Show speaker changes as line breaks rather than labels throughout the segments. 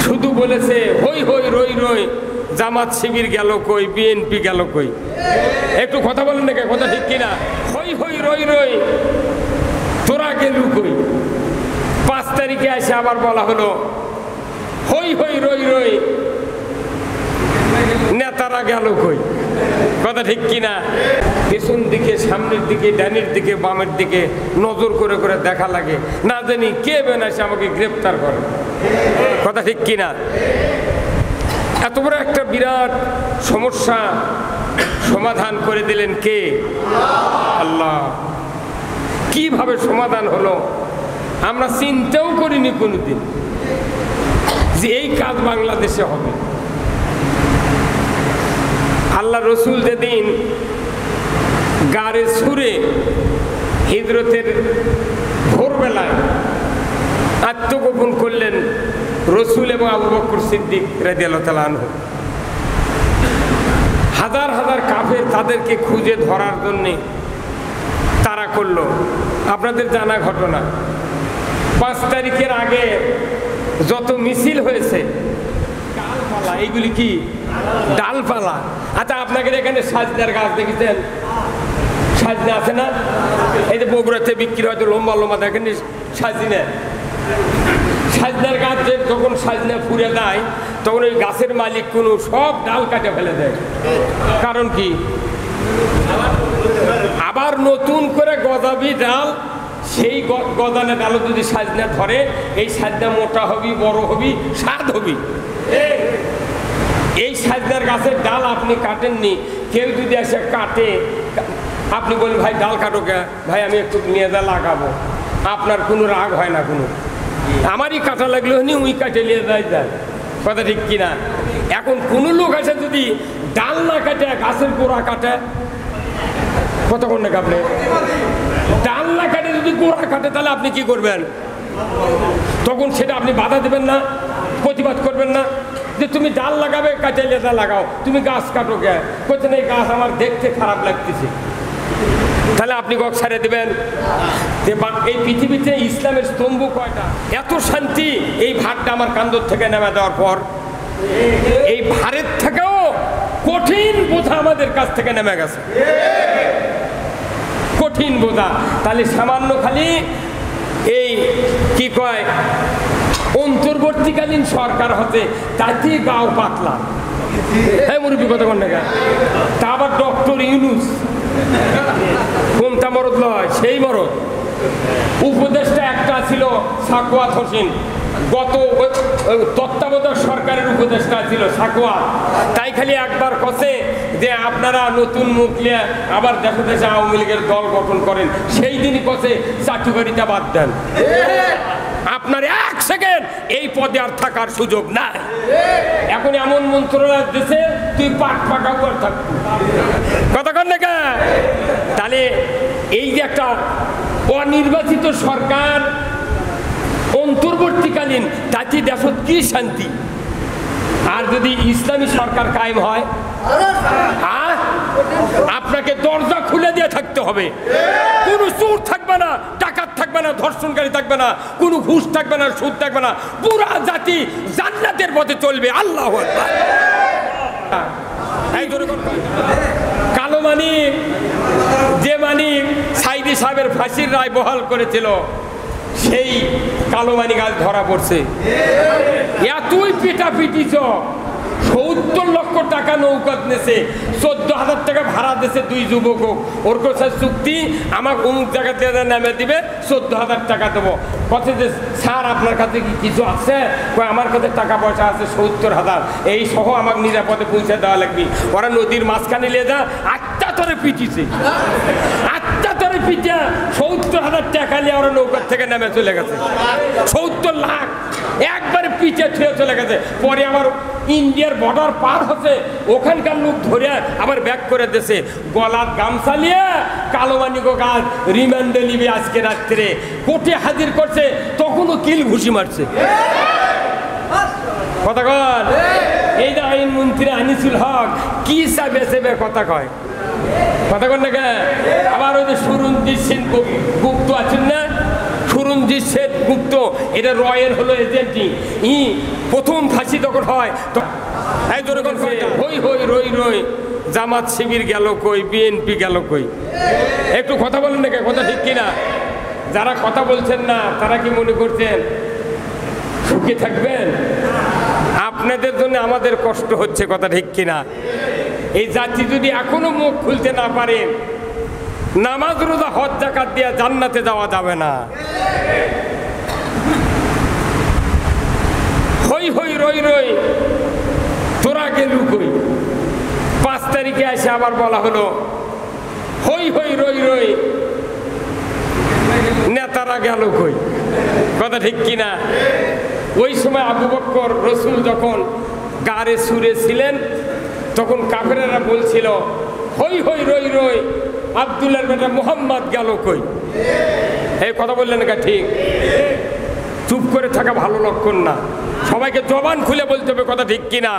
শুধু বলেছে হই হই রই রই, জামাত শিবির গেল কই, বিএনপি গেল কই। একটু কথা বলেন না, কথা ঠিক কিনা? হই হই রই রই, তোরা গেলু কই। 5 তারিখে এসে আবার বলা হলো হই হই রই রই, নেতারা গেল কই। কথা ঠিক কিনা? পেছন দিকে, সামনের দিকে, ডানের দিকে, বামের দিকে নজর করে করে দেখা লাগে, না জানি কে বেনাসে আমাকে গ্রেপ্তার করে। কথা ঠিক কিনা? এত বড় একটা বিরাট সমস্যা সমাধান করে দিলেন কে? আল্লাহ। কিভাবে সমাধান হলো আমরা চিন্তাও করিনি কোনোদিন যে এই কাজ বাংলাদেশে হবে। আল্লাহ রসুল যেদিন গাড়ে ছুঁড়ে হিজরতের ভোরবেলায় আত্মগোপন করলেন রসুল এবং আবু বকর সিদ্দিক রাদিয়াল্লাহু তাআলা আনহু, হাজার হাজার কাফের তাদেরকে খুঁজে ধরার জন্যে তাড়া করলো। আপনাদের জানা ঘটনা, 5 তারিখের আগে যত মিছিল হয়েছে, ডালপালা, এইগুলি কি ডালপালা? আচ্ছা, আপনাদের এখানে সাজনার গাছ দেখেছেন? সাজনা আছে না? এই যে বগুড়াতে বিক্রি হয়তো লম্বা লম্বা, দেখেন সাজনা। সাজনার গাছ যখন সাজনা ফুরে দেয় তখন ওই গাছের মালিক কোনো সব ডাল কাটে ফেলে দেয়। কারণ কি? আবার নতুন করে গজাবি ডাল, সেই গজানো ডাল যদি সাজনা ধরে, এই সাজনা মোটা হবি, বড় হবি, স্বাদ হবি। এই সাজনার গাছের ডাল আপনি কাটেননি, কেউ যদি এসে কাটে, আপনি বলেন ভাই ডাল কাটো কে? ভাই আমি একটু নিয়ে যা লাগাবো, আপনার কোনো রাগ হয় না কোনো, আমারই কাটা লাগলো নি, উই কাটে নিয়ে যায়। কথা ঠিক কিনা? এখন কোনো লোক আছে যদি ডাল না কাটে, গাছের গোড়া কাটে, কতক্ষণ না আপনি ডাল না কাটে যদি গোড়া কাটে, তাহলে আপনি কি করবেন? তখন সেটা আপনি বাধা দেবেন না, প্রতিবাদ করবেন না যে তুমি ডাল লাগাবে, কাটে লেদা লাগাও, তুমি গাছ কাটো কে? বলছেন এই গাছ আমার দেখতে খারাপ লাগতেছে, তাহলে আপনি গক ছাড়ে দেবেন? এই পৃথিবীতে ইসলামের স্তম্ভ কয়টা? এত শান্তি এই ভারটা আমার কান্দর থেকে নেমে দেওয়ার পর, এই ভারের থেকেও কঠিন বোঝা আমাদের কাছ থেকে নেমে গেছে, কঠিন বোঝা। তাহলে সামান্য খালি এই কি কয় অন্তর্বর্তীকালীন সরকার হতে, তাতে গাও পাতলা। হ্যাঁ মুরব্বী, কথা কন না? তা আবার ডক্টর ইউনুস, কোনটা মরদ নয় সেই মরদ। উপদেশটা একটা ছিল সাকওয়াত হোসেন, গত তত্ত্বাবধায়ক সরকারের উপদেশটা ছিল সাকওয়াত। তাই খালি একবার কছে যে আপনারা নতুন মুখ নিয়ে আবার দেশে দেশে আওয়ামী লীগের দল গঠন করেন, সেই দিনই কছে চাটুকারিটা বাদ দেন, আপনার 1 সেকেন্ড এই পদে আর থাকার সুযোগ নাই। এখন এমন মন্ত্রণালয় দেশে তুই পাট পাকা করে থাকবি, কথা কন না? তাহলে এই যে একটা অনির্বাচিত সরকার অন্তর্বর্তীকালীন, তাতে দেশত কি শান্তি। আর যদি ইসলামী সরকার কায়েম হয়, আপনাকে দরজা খুলে দিয়ে থাকতে হবে, কোনো চোর থাকবে না, ডাকাত থাকবে না, ধর্ষণকারী থাকবে না, কোনো ঘুষ থাকবে না, সুদ থাকবে না, পুরা জাতি জান্নাতের পথে চলবে। আল্লাহু আকবার। কালো মানিক, যে মানিক সাইদি সাহেবের ফাঁসির রায় বহাল করেছিল, সেই কালো মানিক আজ ধরা পড়ছে। এতই পিটাপিটিছ, 70 লক্ষ টাকা নৌকাত নেছে, 14,000 টাকা ভাড়া দিয়েছে 2 যুবক। ওর কাছে চুক্তি, আমাকে অমুক জায়গাতে নামে দিবে, 14,000 টাকা দেবো। কথা যে স্যার আপনার কাছে কি কিছু আছে? আমার কাছে টাকা পয়সা আছে 70,000, এই সহ আমাকে নিরাপদে পৌঁছে দেওয়া লাগবে। ওরা নদীর মাঝখানে নিয়ে যা, আটটা ধরে পিটিছে, আটটা ধরে পিটিয়া 70,000 টাকা নিয়ে ওরা নৌকার থেকে নেমে চলে গেছে। 70 লাখ একবারে পিছিয়ে ছুঁয়ে চলে গেছে। পরে আমার ইন্ডিয়ার বর্ডার পার হচ্ছে, ওখানকার লোক ধরে আবার ব্যাক করে দিয়েছে, গলার গামছা নিয়ে কালো মানিক গাছ রিমান্ডে নিবে আজকে রাত্রে, কোর্টে হাজির করছে, তখনও কিল ঘুষি মারছে। কথা কন, এই যে আইনমন্ত্রী আনিসুল হক কি চাবে চেবে কথা কয়, কথা কন না? আবার ওই যে সুরঞ্জিত সিং গুপ্ত আছেন না, সুরঞ্জিত রঞ্জিত শেঠ গুপ্ত, এটা রয়ের হলো এজেন্টই। প্রথম ফাঁসি যখন হয় তো হই হই রই রই, জামাত শিবির গেল কই, বিএনপি গেল কই? একটু কথা বলেন না, কথা ঠিক কিনা? যারা কথা বলছেন না তারা কি মনে করছেন সুখী থাকবেন? আপনাদের জন্য আমাদের কষ্ট হচ্ছে, কথা ঠিক কিনা? এই জাতি যদি এখনো মুখ খুলতে না পারেন, নামাজ রোজা হজ যাকাত দিয়ে জান্নাতে যাওয়া যাবে না। হই হই রই রই, তোরা গেলু কই? 5 তারিখে এসে আবার বলা হলো হই হই রই রই, নেতারা গেল কই? কথা ঠিক কিনা? ওই সময় আবু বকর রসুল যখন গারে সুরে ছিলেন তখন কাফেরেরা বলছিল হই হই রই রই, আব্দুল্লাহর বেটা মুহাম্মদ গেল কই? এই কথা বললেন না? ঠিক। চুপ করে থাকা ভালো লক্ষণ না, সবাইকে জবান খুলে বলতে হবে, কথা ঠিক কিনা?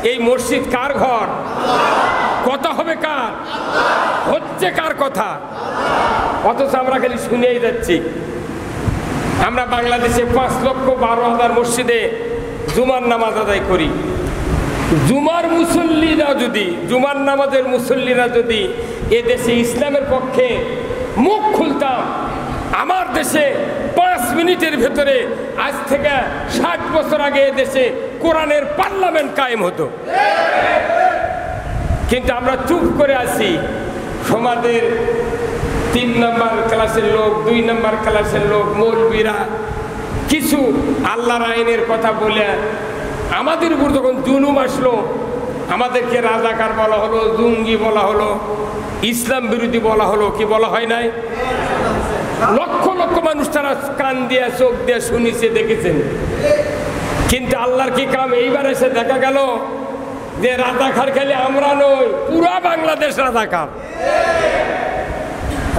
এই মসজিদ কার ঘর? কথা হবে কার? হচ্ছে কার কথা? অথচ আমরা খালি শুনেই যাচ্ছি। আমরা বাংলাদেশে 5,12,000 মসজিদে জুমার নামাজ আদায় করি। জুমার মুসল্লিরা যদি, জুমার নামাজের মুসল্লিরা যদি এদেশে ইসলামের পক্ষে মুখ খুলতাম, আমার দেশে 5 মিনিটের ভেতরে আজ থেকে 60 বছর আগে এদেশে কোরআনের পার্লামেন্ট কায়েম হতো। কিন্তু আমরা চুপ করে আছি। সমাজের 3 নম্বর ক্লাসের লোক, 2 নম্বর ক্লাসের লোক, মৌলবীরা কিছু আল্লাহর আইনের কথা বলে আমাদের উপর যখন জুলুম আসলো, আমাদেরকে রাজাকার বলা হলো, জঙ্গি বলা হলো, ইসলাম বিরোধী বলা হলো। কি বলা হয় নাই? লক্ষ লক্ষ মানুষ তারা কান দিয়ে চোখ দিয়ে শুনিছে, দেখেছেন। কিন্তু আল্লাহর কি কাম, এইবার এসে দেখা গেল যে রাজাকার খালি আমরা নই, পুরা বাংলাদেশ রাজাকার।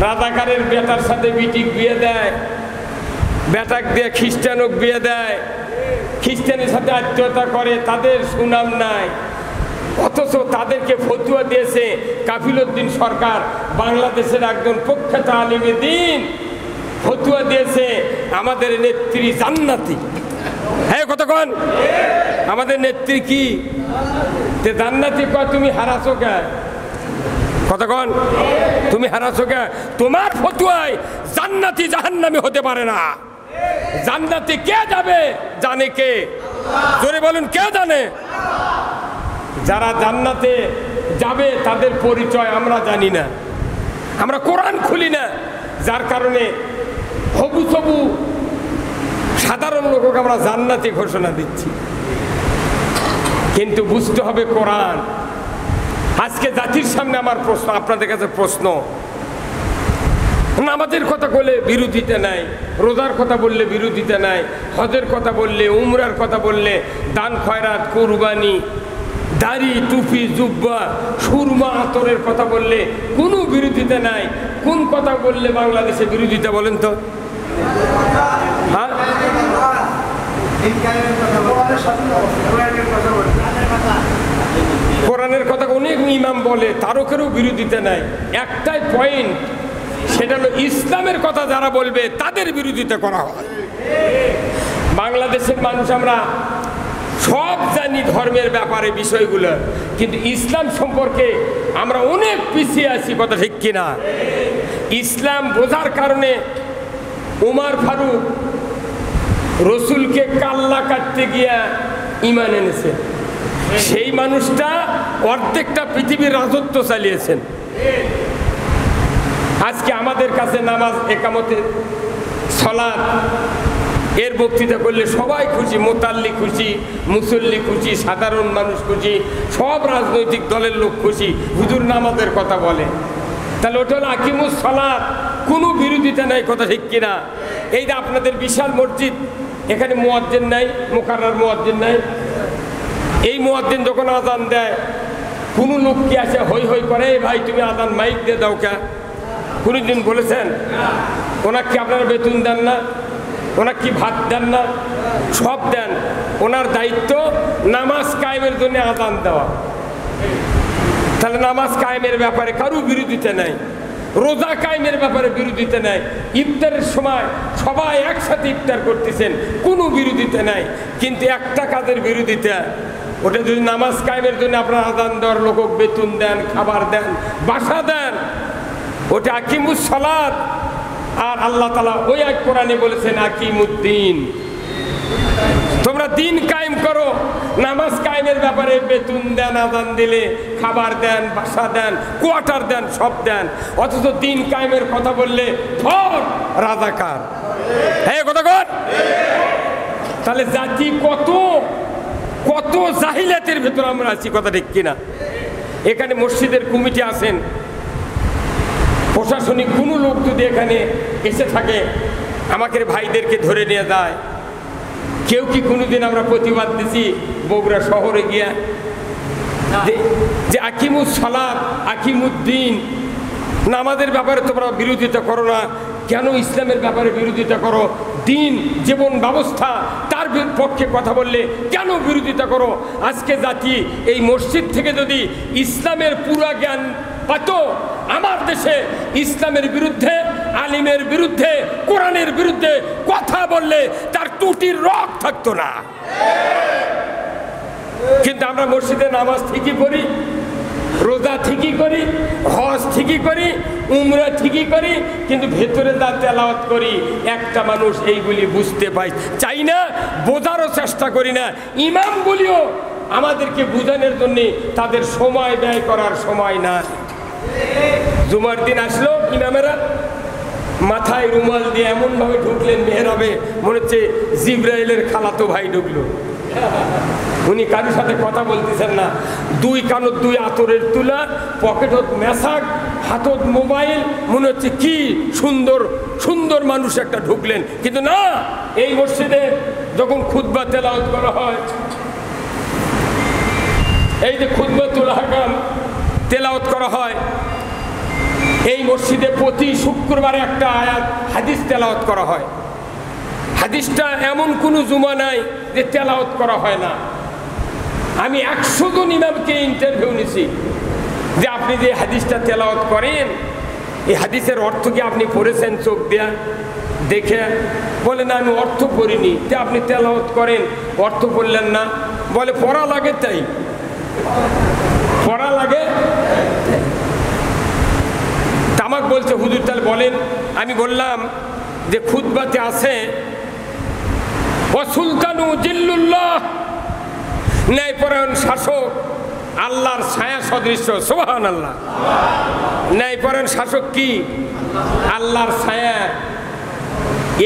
রাজাকারের বেটার সাথে বিটিক বিয়ে দেয়, বেটাক দিয়ে খ্রিস্টানক বিয়ে দেয়, খ্রিস্টানের সাথে আত্মীয়তা করে, তাদের সুনাম নাই। অথচ তাদেরকে ফতুয়া দিয়েছে কাফিলউদ্দিন সরকার, বাংলাদেশের একজন প্রখ্যাত আলিমে দ্বীন, ফতুয়া দিয়েছে আমাদের নেত্রী জান্নাতি। হ্যাঁ কতক্ষণ আমাদের নেত্রী কি জান্নাতি? কয় তুমি হারাছো কে? কতক্ষণ তুমি হারাছো কে? তোমার ফতুয়ায় জান্নাতি জাহান্নামী হতে পারে না। জান্নাতে কে যাবে জানে কে? জোরে বলুন, কে জানে? যারা জান্নাতে যাবে তাদের পরিচয় আমরা জানি না, আমরা কোরআন খুলি না, যার কারণে হবু সবু সাধারণ লোককে আমরা জান্নাতি ঘোষণা দিচ্ছি। কিন্তু বুঝতে হবে কোরআন। আজকে জাতির সামনে আমার প্রশ্ন, আপনাদের কাছে প্রশ্ন, নামাজের কথা বললে বিরোধিতা নাই, রোজার কথা বললে বিরোধিতা নাই, হজের কথা বললে, উমরার কথা বললে, দান খয়রাত, কুরবানি, দাড়ি, টুপি, জুব্বা, সুরমা, আতরের কথা বললে কোনো বিরোধিতা নাই। কোন কথা বললে বাংলাদেশে বিরোধিতা বলেন তো? হ্যাঁ, কোরআনের কথা অনেক ইমাম বলে, তারও কেউ বিরোধিতা নাই। একটাই পয়েন্ট, সেটা হলো ইসলামের কথা যারা বলবে তাদের বিরোধিতা করা হয়। বাংলাদেশের মানুষ আমরা সব জানি ধর্মের ব্যাপারে বিষয়গুলো, কিন্তু ইসলাম সম্পর্কে আমরা অনেক পিছিয়ে আছি, কথা ঠিক কিনা? ইসলাম বোঝার কারণে উমর ফারুক রসুলকে কাল্লা কাটতে গিয়া ঈমান এনেছে। সেই মানুষটা অর্ধেকটা পৃথিবীর রাজত্ব চালিয়েছেন। আজকে আমাদের কাছে নামাজ, একামতের, সালাত এর বক্তৃতা করলে সবাই খুশি, মোতাল্লি খুশি, মুসল্লি খুশি, সাধারণ মানুষ খুশি, সব রাজনৈতিক দলের লোক খুশি, হুজুর নামাজের কথা বলে। তাহলে ওটা হলো আকিমুস সালাত, কোনো বিরোধিতা নাই, কথা ঠিক কিনা? এই যে আপনাদের বিশাল মসজিদ, এখানে মুয়াজ্জিন নাই, মুকাররার মুয়াজ্জিন নাই। এই মুয়াজ্জিন যখন আজান দেয়, কোনো লোক কি আসে হই হই করে, ভাই তুমি আজান মাইক দিয়ে দাও কে? কোনোদিন বলেছেন? ওনার কি আপনারা বেতন দেন না? ওনার কি ভাত দেন না? সব দেন। ওনার দায়িত্ব নামাজ কায়েমের জন্য আজান দেওয়া। তাহলে নামাজ কায়েমের ব্যাপারে কারো বিরোধিতা নাই। রোজা কায়েমের ব্যাপারে বিরোধিতা নাই, ইফতারের সময় সবাই একসাথে ইফতার করতেছেন, কোনো বিরোধিতা নাই। কিন্তু একটা কাজের বিরোধিতা, ওটা যদি নামাজ কায়েমের জন্য আপনার আযান দেওয়ার লোক বেতন দেন, খাবার দেন, বাসা দেন, ওটা আকিমুস সালাত। আর আল্লাহ তাআলা ওই এক কোরআনে বলেছেন আকিমুদ্দিন, তোমরা দিন কায়েম করো। নামাজ কায়েমের ব্যাপারে বেতন দেন, আযান দিলে খাবার দেন, বাসা দেন, কোয়ার্টার দেন, সব দেন, অথচ দিন কায়েমের কথা বললে ধর রাজাকার। হ্যাঁ কথা কর। তাহলে জাতি কত কত জাহিলাতের ভেতর আমরা আছি, কথা ঠিক কিনা? এখানে মসজিদের কমিটি আছেন, প্রশাসনিক কোনো লোক যদি এখানে এসে থাকে, আমাকে ভাইদেরকে ধরে নিয়ে যায়। কেউ কি কোনোদিন আমরা প্রতিবাদ দিছি বগুড়া শহরে গিয়া যে আকিমুস সালাত, আকিমুদ্দিন, নামাজের ব্যাপারে তোমরা বিরোধিতা করো না কেন? ইসলামের ব্যাপারে বিরোধিতা করো। দিন জীবন ব্যবস্থা তার পক্ষে কথা বললে কেন বিরোধিতা করো? আজকে জাতি এই মসজিদ থেকে যদি ইসলামের পুরা জ্ঞান পাত, আমার দেশে ইসলামের বিরুদ্ধে, আলিমের বিরুদ্ধে, কোরআনের বিরুদ্ধে কথা বললে তার টুটির রক থাকতো না। কিন্তু আমরা মসজিদে নামাজ ঠিকই পড়ি, রোজা ঠিকই করি, হজ ঠিকই করি, উমরা ঠিকই করি, কিন্তু ভেতরে যা তেলাওয়াত করি একটা মানুষ এইগুলি বুঝতে পাই চাই না, বোঝারও চেষ্টা করি না। ইমামগুলিও আমাদেরকে বোঝানোর জন্য তাদের সময় ব্যয় করার সময় না। জুমার দিন আসলো, ইমামেরা মাথায় রুমাল দিয়ে এমনভাবে ঢুকলেন মেহরাবে, মনে হচ্ছে জিব্রাইলের খালাতো ভাই ঢুকলো। উনি কারোর সাথে কথা বলতেছেন না, দুই কানত দুই আতরের তুলা, পকেটত মেসাক, হাতত মোবাইল, মনে হচ্ছে কি সুন্দর সুন্দর মানুষ একটা ঢুকলেন। কিন্তু না, এই মসজিদে যখন খুতবা তেলাওয়াত করা হয়, এই যে খুতবাতুল আহকাম তেলাওয়াত করা হয়, এই মসজিদে প্রতি শুক্রবারে একটা আয়াত হাদিস তেলাওয়াত করা হয়। হাদিসটা এমন কোনো জুমা নাই যে তেলাওয়াত করা হয় না। আমি 100 জন ইমামকে ইন্টারভিউ নিছি যে আপনি যে হাদিসটা তেলাওয়াত করেন, এই হাদিসের অর্থ কি আপনি পড়েছেন চোখ দেয়া দেখে? বলে না, আমি অর্থ পড়িনি। তে আপনি তেলাওয়াত করেন, অর্থ পড়লেন না? বলে পড়া লাগে, তাই পড়া লাগে। তামাক বলছে হুজুর তাহলে বলেন। আমি বললাম যে খুতবাতে আছে ওয়াসুলতানু জিল্লুল্লাহ, ন্যায়পরায়ণ শাসক আল্লাহর ছায়া সদৃশ্য। সুবহানাল্লাহ। ন্যায়পরায়ণ শাসক কি? আল্লাহর ছায়া।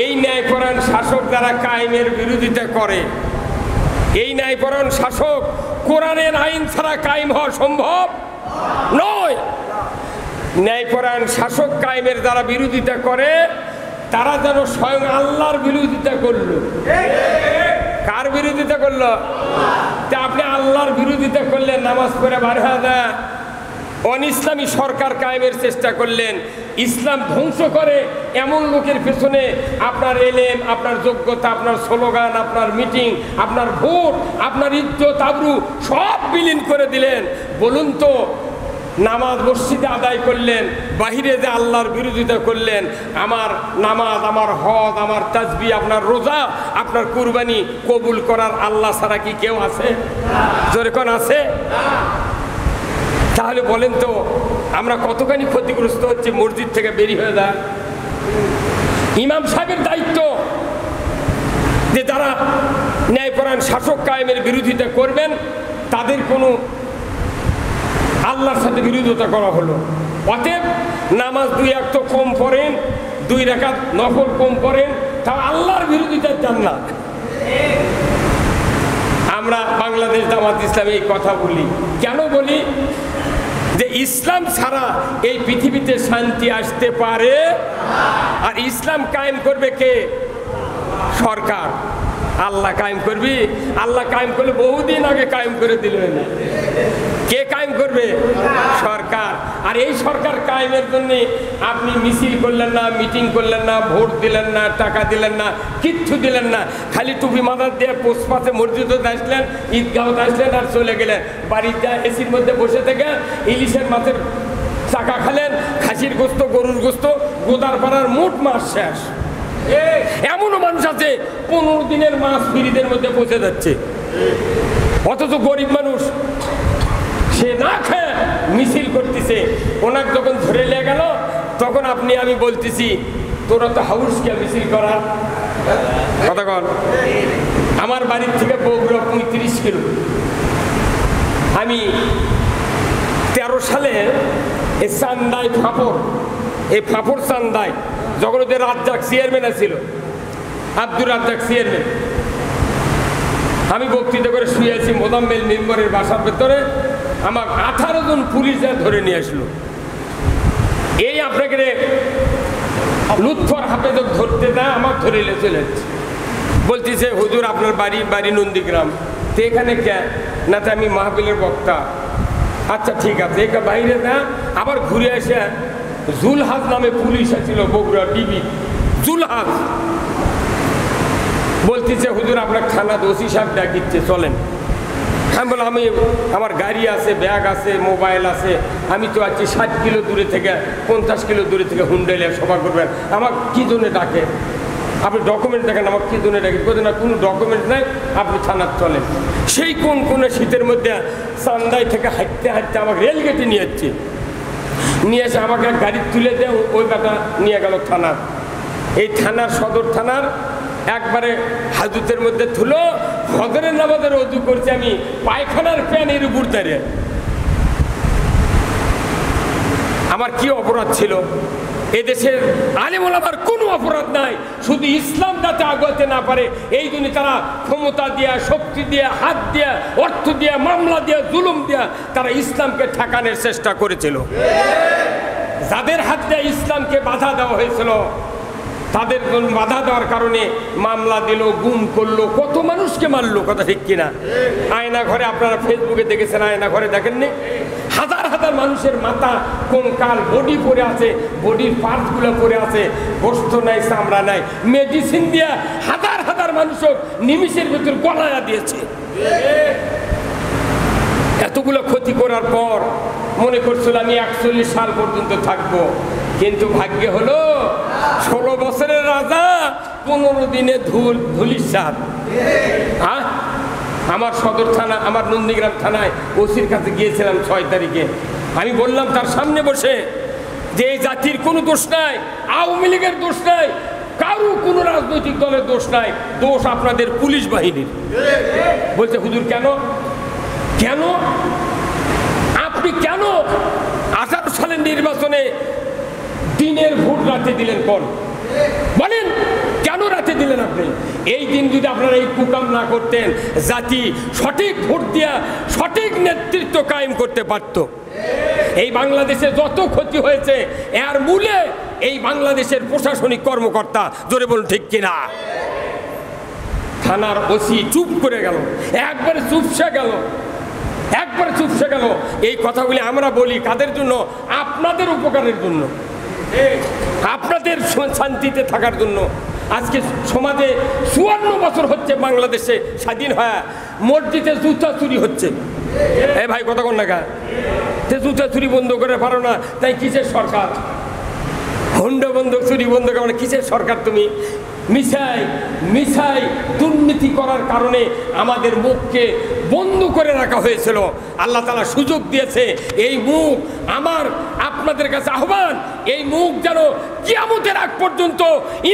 এই ন্যায়পরায়ণ শাসক যারা কায়েমের বিরোধিতা করে, এই ন্যায়পরায়ণ শাসক কোরআনের আইন ছাড়া কায়েম হওয়া সম্ভব নয়। ন্যায়পরায়ণ শাসক কায়েমের যারা বিরোধিতা করে, তারা যেন স্বয়ং আল্লাহর বিরোধিতা করলো। কার বিরোধিতা করলো? তা আপনি আল্লাহর বিরোধিতা করলেন, নামাজ পড়ে বার হয়ে যায়, অনিসলামী সরকার কায়েমের চেষ্টা করলেন, ইসলাম ধ্বংস করে এমন লোকের পেছনে আপনার এলেম, আপনার যোগ্যতা, আপনার স্লোগান, আপনার মিটিং, আপনার ভোট, আপনার ইজ্জত আবরু সব বিলীন করে দিলেন। বলুন তো, নামাজ মসজিদে আদায় করলেন, বাহিরে যে আল্লাহর বিরোধিতা করলেন, আমার নামাজ, আমার হজ, আমার তাসবিহ, আপনার রোজা, আপনার কুরবানি কবুল করার আল্লাহ ছাড়া কি কেউ আছে? জোরে কোন আছে? তাহলে বলেন তো আমরা কতখানি ক্ষতিগ্রস্ত হচ্ছে মসজিদ থেকে বেরিয়ে হয়ে যায়। ইমাম সাহেবের দায়িত্ব যে যারা ন্যায়পরায়ণ শাসক কায়েমের বিরোধিতা করবেন, তাদের কোনো আল্লাহর সাথে বিরোধিতা করা হলো। অতএব নামাজ 2 ওয়াক্ত কম পড়েন, 2 রাকাত নফল কম পড়েন, তা আল্লাহর বিরোধিতার জান্নাত। আমরা বাংলাদেশ জামাত ইসলামে এই কথা বলি, কেন বলি? যে ইসলাম ছাড়া এই পৃথিবীতে শান্তি আসতে পারে। আর ইসলাম কায়েম করবে কে? সরকার। আল্লাহ কায়েম করবি? আল্লাহ কায়েম করলে বহুদিন আগে কায়েম করে দিলেন। কে কায়েম করবে? সরকার। আর এই সরকার কায়েমের জন্য আপনি মিছিল করলেন না, মিটিং করলেন না, ভোট দিলেন না, টাকা দিলেন না, কিচ্ছু দিলেন না, খালি টুপি মাথার দিয়ে পোস্টপাতে মসজিদে আসলেন, ঈদগাঁও আসলেন আর চলে গেলেন। বাড়িতে এসির মধ্যে বসে থেকে ইলিশের মাছের চাকা খালেন, খাসির গোস্ত, গরুর গোস্ত, গোদার পাড়ার মোট মাস শেষ। এমনও মানুষ আছে 15 দিনের মাছ ফ্রিজের মধ্যে পচে যাচ্ছে, অথচ গরিব মানুষ সে না খেয়ে মিছিল করতেছে। ওনাকে যখন ধরে নিয়ে গেল তখন আমি বলতেছি, তোরা তো হাউস কে মিছিল করা কথা কন। আমার বাড়ির থেকে বগুড়া 35 কিলো। আমি 13 সালে এই চান্দায় ফাপড় চান্দায় যখন ওদের রাজ্জাক চেয়ারম্যান ছিল, আব্দুর রাজ্জাক চেয়ারম্যান, আমি বক্তৃতা করে শুয়ে আছি মোজাম্মেল মেম্বারের বাসার ভেতরে। আমার 18 জন পুলিশ ধরে নিয়ে আসলো। এই আপনাকে লুৎফর হাফেজক ধরতে দেয়, আমার ধরে চলে যাচ্ছে। বলতেছে হুজুর আপনার বাড়ি নন্দীগ্রাম, তো এখানে কে না, তো আমি মাহফিলের বক্তা। আচ্ছা ঠিক আছে, একা বাইরে না। আবার ঘুরে এসে জুলহাজ নামে পুলিশ ছিল বগুড়া ডিবি, জুলহাজ বলতেছে হুজুর আপনার থানা ওসি সাহেব ডাকিচ্ছে, চলেন। আমি বললাম আমার গাড়ি আছে, ব্যাগ আছে, মোবাইল আছে, আমি তো আছি 60 কিলো দূরে থেকে 50 কিলো দূরে থেকে হুন্ডাইলে সভা করবেন, আমার কি জন্য ডাকে? আপনি ডকুমেন্ট দেখেন, আমার কি জন্য ডাকে? বলতে না, কোনো ডকুমেন্ট নাই, আপনি থানার চলেন। সেই কোন শীতের মধ্যে চান্দাই থেকে হাঁটতে হাঁটতে আমাকে রেলগেটে নিয়ে যাচ্ছে, নিয়ে এসে আমাকে গাড়ি তুলে দেয়, ওই ব্যাটা নিয়ে গেল থানার। এই থানার সদর থানার একবারে হাজতের মধ্যে থুলো, ফজরের নামাজের ওযু করছি আমি, পায়খানার প্যানের উপর দাঁড়িয়ে। আমার কি অপরাধ ছিল? এদেশের আলেম ওলামার কোনো অপরাধ নাই, শুধু ইসলাম যাতে আগাতে না পারে এই জন্য তারা ক্ষমতা দিয়া, শক্তি দিয়া, হাত দিয়া, অর্থ দিয়া, মামলা দিয়া, জুলুম দিয়া তারা ইসলামকে ঠেকানোর চেষ্টা করেছিল। যাদের হাত দিয়ে ইসলামকে বাধা দেওয়া হয়েছিল, তাদের বাধা দেওয়ার কারণে মামলা দিল, গুম করলো, কত মানুষকে মারলো, কথা ঠিক কিনা? আয়না ঘরে আপনারা ফেসবুকে দেখেছেন, আয়না ঘরে দেখেননি? হাজার হাজার মানুষের মাথা কঙ্কাল বডি পড়ে আছে, বডির পার্টসগুলো পড়ে আছে, গোস্ত নাই, চামড়া নাই, মেডিসিন দিয়ে হাজার হাজার মানুষও নিমিষের ভিতর গলায়া দিয়েছে। এতগুলো ক্ষতি করার পর মনে করছিল আমি 41 সাল পর্যন্ত থাকবো, কিন্তু ভাগ্যে হলো 16 বছরের রাজা 15 দিনে ধুলিসাৎ। হ্যাঁ, আমার সদর থানা, আমার নন্দীগ্রাম থানায় ওসির কাছে গিয়েছিলাম 6 তারিখে। আমি বললাম তার সামনে বসে যে এই জাতির কোনো দোষ নাই, আওয়ামী লীগের দোষ নাই, কারো কোনো রাজনৈতিক দলের দোষ নাই, দোষ আপনাদের পুলিশ বাহিনীর। বলছে হুজুর কেন কেন আপনি কেন 18 সালের নির্বাচনে দিনের ভোট রাতে দিলেন? কোন বলেন, কেন রাতে দিলেন আপনি? এই দিন যদি আপনারা এই কুকাম না করতেন, জাতি সঠিক ভোট দিয়া সঠিক নেতৃত্ব কায়েম করতে পারত। এই বাংলাদেশে যত ক্ষতি হয়েছে এর মূলে এই বাংলাদেশের প্রশাসনিক কর্মকর্তা, জোরে বলুন ঠিক কিনা? থানার ওসি চুপ করে গেল, একবারে চুপসে গেল। এই কথাগুলি আমরা বলি কাদের জন্য? আপনাদের উপকারের জন্য, আপনাদের শান্তিতে থাকার জন্য। আজকে সমাজে 54 বছর হচ্ছে বাংলাদেশে স্বাধীন হয়, মসজিদে জুতা চুরি হচ্ছে। এই ভাই কথা কন না গা, জুতা চুরি বন্ধ করে পারো না, তাই কিসের সরকার? হুন্ডা বন্ধ, চুরি বন্ধ করে কিসের সরকার? তুমি মিছাই দুর্নীতি করার কারণে আমাদের মুখকে বন্ধ করে রাখা হয়েছিল। আল্লাহ তাআলা সুযোগ দিয়েছে। এই মুখ আমার আপনাদের কাছে আহ্বান, এই মুখ যেন কিয়ামতের আগ পর্যন্ত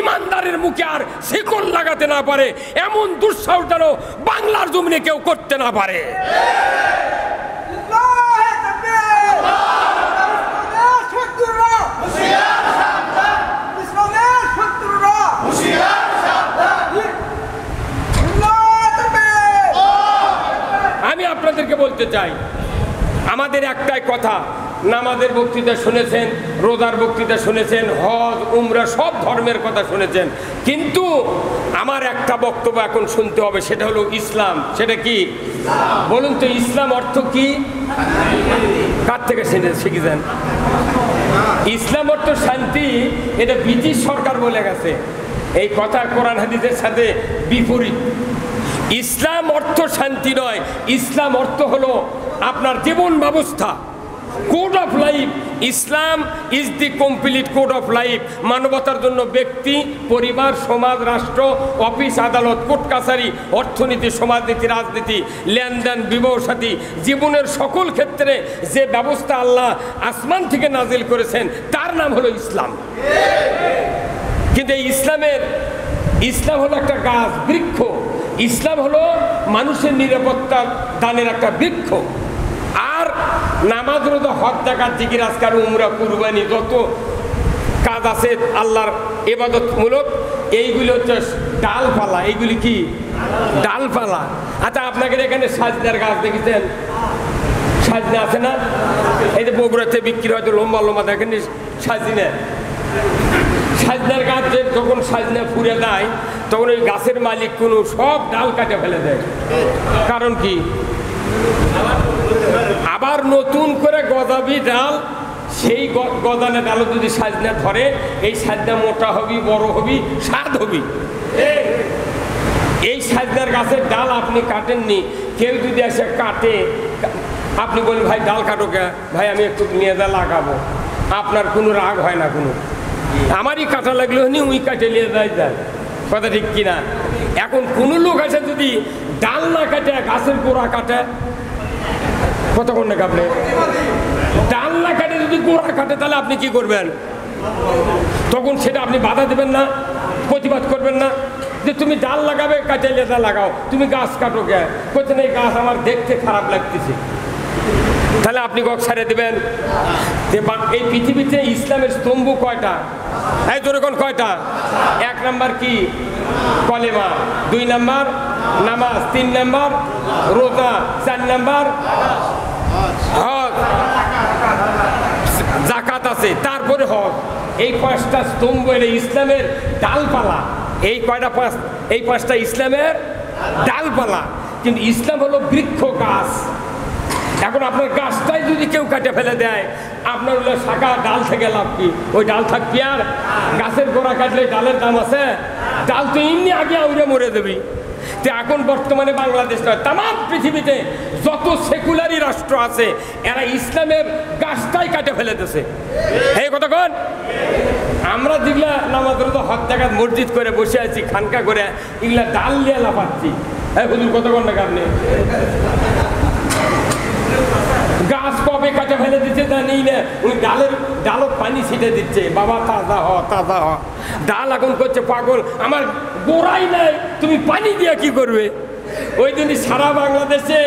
ইমানদারের মুখে আর শিকল লাগাতে না পারে, এমন দুঃসাহস যেন বাংলার জমিনে কেউ করতে না পারে। আমি আপনাদেরকে বলতে চাই, আমাদের একটাই কথা, নামাজের বক্তৃতা শুনেছেন, রোজার বক্তৃতা শুনেছেন, হজ উমরা সব ধর্মের কথা শুনেছেন, কিন্তু আমার একটা বক্তব্য এখন শুনতে হবে, সেটা হলো ইসলাম। সেটা কি বলুন তো? ইসলাম অর্থ কি? কার থেকে শিখেছেন? ইসলাম অর্থ শান্তি, এটা ব্রিটিশ সরকার বলে গেছে। এই কথা কোরআন হাদিসের সাথে বিপরীত। ইসলাম অর্থ শান্তি নয়, ইসলাম অর্থ হলো আপনার জীবন ব্যবস্থা। Code of life. Islam is the complete code of life. মানবতার জন্য ব্যক্তি, পরিবার, সমাজ, রাষ্ট্র, অফিস, আদালত, কোর্ট কাছারি, অর্থনীতি, সমাজনীতি, রাজনীতি, লেনদেন, বিবাহ সাথী, জীবনের সকল ক্ষেত্রে যে ব্যবস্থা আল্লাহ আসমান থেকে নাজিল করেছেন তার নাম হলো ইসলাম। কিন্তু এই ইসলাম হলো একটা গাছ, বৃক্ষ। ইসলাম হলো মানুষের নিরাপত্তা দানের একটা বৃক্ষ। আর নামাজ, রোজা, হজ, যাকাত, জিকির, আজকার, উমরা, কুরবানি, যত কাজ আছে আল্লাহর ইবাদতমূলক, এইগুলি হচ্ছে ডালপালা। এইগুলি কি ডালপালা? আচ্ছা, আপনাদের এখানে সাজনার গাছ দেখেছেন? সাজনা আছে না? এই যে বগুড়াতে বিক্রি হয়তো লম্বা লম্বা দেখেন সাজনা। সাজনার গাছ যখন সাজনা ফুরে দেয় তখন ওই গাছের মালিক কোনো সব ডাল কাটে ফেলে দেয়। কারণ কি? আবার নতুন করে গজাবি ডাল, সেই গজানো ডাল যদি সাজনা ধরে, এই সাজনা মোটা হবি, বড় হবি, স্বাদ হবি। এই সাজনার গাছের ডাল আপনি কাটেননি, কেউ যদি এসে কাটে, আপনি বলেন ভাই ডাল কাটো কে? ভাই আমি একটু নিয়ে যা লাগাবো, আপনার কোনো রাগ হয় না কোনো। আমারই কাটা লাগলো নি, উই কাটে নিয়ে যায়। কথা ঠিক কিনা? এখন কোনো লোক আছে যদি ডাল না কাটে, গাছের গোড়া কাটে, কতক্ষণ না আপনি ডাল না কাটে যদি গোড়া কাটে, তাহলে আপনি কি করবেন? তখন সেটা আপনি বাধা দেবেন না, প্রতিবাদ করবেন না যে তুমি ডাল লাগাবে, কাটে লেদা লাগাও, তুমি গাছ কাটো কে? বলছেন এই গাছ আমার দেখতে খারাপ লাগতেছে, তাহলে আপনি গক ছাড়ে দেবেন? এই পৃথিবীতে ইসলামের স্তম্ভ কয়টা? এই যেরকম কয়টা? 1 নাম্বার কি? কলেমা। 2 নাম্বার নামাজ। 3 নাম্বার রোজা। 4 নাম্বার হজ, যাকাত আছে, তারপরে হজ। এই 5টা স্তম্ভ এর ইসলামের ডালপালা। এই কয়টা? এই 5টা ইসলামের ডালপালা। কিন্তু ইসলাম হলো বৃক্ষ, গাছ। এখন আপনার গাছটাই যদি কেউ কাটে ফেলে দেয়, আপনার হলো শাখা ডাল থেকে লাভ কি? ওই ডাল থাকবি আর? গাছের গোড়া কাটলে ডালের দাম আছে? ডাল তো এমনি আগে আউড়ে মরে দেবি। তো এখন বর্তমানে বাংলাদেশ নয়, তাম পৃথিবীতে যত সেকুলারি রাষ্ট্র আছে এরা ইসলামের গাছটাই কাটে ফেলে দিয়েছে। এই কথা কোন? আমরা যেগুলা নামাজ, রোজা, হজ, যাকাত, মসজিদ করে বসে আছি, খানকা করে, এগুলা ডাল দিয়ে লাফাচ্ছি। এই হুজুর কত কোন না আপনি? গাছ কবে কাটে ফেলে দিচ্ছে জানি না, উনি ডালত পানি ছিটে দিচ্ছে, বাবা তাজা হ, তাজা হ। ডাল এখন করছে পাগল, আমার গোড়াই নাই, তুমি পানি দিয়ে কি করবে? ওই জন্য সারা বাংলাদেশে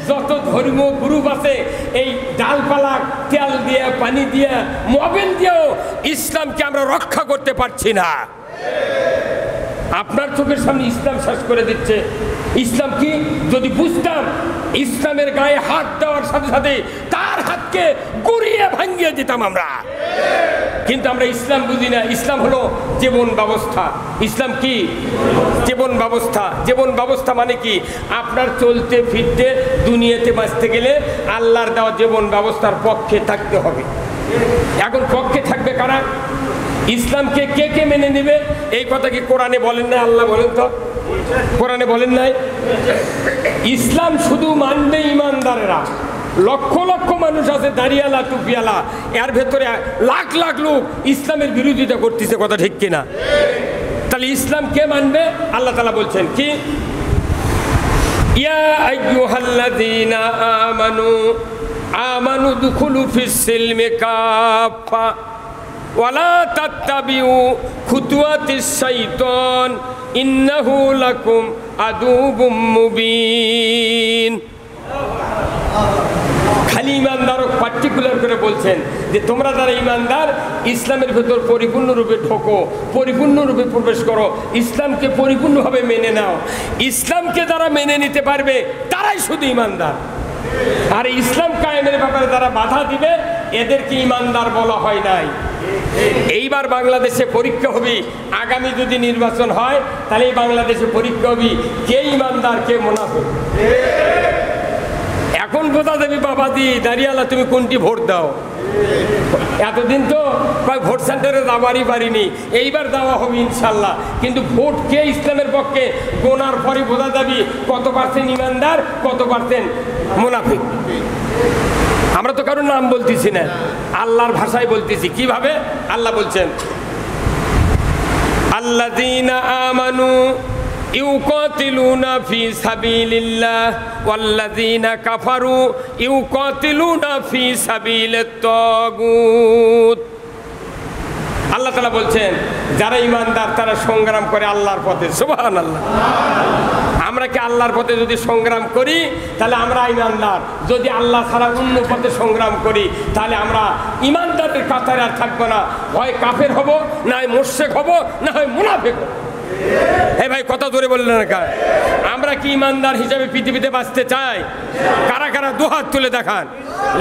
যত ধর্মীয় গ্রুপ আছে, এই ডালপালা তেল দিয়ে, পানি দিয়ে, মোবিল দিয়েও ইসলামকে আমরা রক্ষা করতে পারছি না। আপনার চোখের সামনে ইসলাম শেষ করে দিচ্ছে। ইসলাম কি? যদি বুঝতাম, ইসলামের গায়ে হাত দেওয়ার সাথে সাথে তার হাতকে গুড়িয়ে ভাঙিয়ে দিতাম আমরা। কিন্তু আমরা ইসলাম বুঝি না। ইসলাম হলো জীবন ব্যবস্থা। ইসলাম কি? জীবন ব্যবস্থা। জীবন ব্যবস্থা মানে কি? আপনার চলতে ফিরতে, দুনিয়াতে বাঁচতে গেলে আল্লাহর দেওয়া জীবন ব্যবস্থার পক্ষে থাকতে হবে। এখন পক্ষে থাকবে কারা? ইসলামকে কে কে মেনে নেবে? এই কথা কি কোরআনে বলেন না? আল্লাহ বলেন তো, কোরআনে বলেন নাই? ইসলাম শুধু মানবে ইমানদারেরা। লক্ষ লক্ষ মানুষ আছে দাঁড়িয়ালা, টুপিয়ালা, এর ভেতরে লাখ লাখ লোক ইসলামের বিরোধিতা করতেছে। কথা ঠিক কিনা? তাহলে ইসলাম কে মানবে? আল্লাহ তাআলা বলছেন কি? ইয়া আইয়ুহাল্লাযীনা আমানু দুখুলু ফিস সিলমি কাফা ওয়ালা তাত্তাবিউ খুতুওয়াতিশ শাইতান ইন্নাহু লাকুম আদুউম মুবিন। খালি ইমানদার পার্টিকুলার করে বলছেন যে তোমরা যারা ইমানদার, ইসলামের ভেতর পরিপূর্ণরূপে ঢোকো, পরিপূর্ণরূপে প্রবেশ করো, ইসলামকে পরিপূর্ণভাবে মেনে নাও। ইসলামকে যারা মেনে নিতে পারবে তারাই শুধু ইমানদার। আর ইসলাম কায়েমের ব্যাপারে যারা বাধা দিবে এদেরকে ইমানদার বলা হয় নাই। এইবার বাংলাদেশে পরীক্ষা হবে, আগামী যদি নির্বাচন হয় তাহলে এই বাংলাদেশে পরীক্ষা হবে কে ইমানদার কে মুনাফিক। এখন বোঝা যাবে বাবাজি দাঁড়িয়ালা তুমি কোনটি ভোট দাও। এতদিন তো কয় ভোট সেন্টারে যাবারই পারিনি, এইবার দেওয়া হবে ইনশাল্লাহ। কিন্তু ভোট কে ইসলামের পক্ষে গোনার পরে বোঝা যাবে কত পার্সেন্ট ইমানদার, কত পার্সেন্ট মুনাফিক। আমরা তো কারোর নাম বলতেছি না, আল্লাহর ভাষায় বলতেছি। কিভাবে? আল্লাহ বলছেন, আল্লাযীনা আমানু ইউকাতিলুনা ফি সাবিলিল্লাহ ওয়াল্লাযীনা কাফারু ইউকাতিলুনা ফি সাবিলিত তাগুত। আল্লাহ তাআলা বলছেন, যারা ঈমানদার তারা সংগ্রাম করে আল্লাহর পথে। সুবহানাল্লাহ। আমরা কি আল্লাহর পথে যদি সংগ্রাম করি তাহলে আমরা ঈমানদার। যদি আল্লাহ ছাড়া অন্য পথে সংগ্রাম করি তাহলে আমরা ঈমানদারের কাতারে আর থাকবো না। হয় কাফের হব, না হয় মুশরিক হব, না হয় মুনাফিক হব। এই ভাই কথা জোরে বললেন না কেন? আমরা কি ঈমানদার হিসেবে পৃথিবীতে বাঁচতে চাই? কারা কারা দুহাত তুলে দেখান।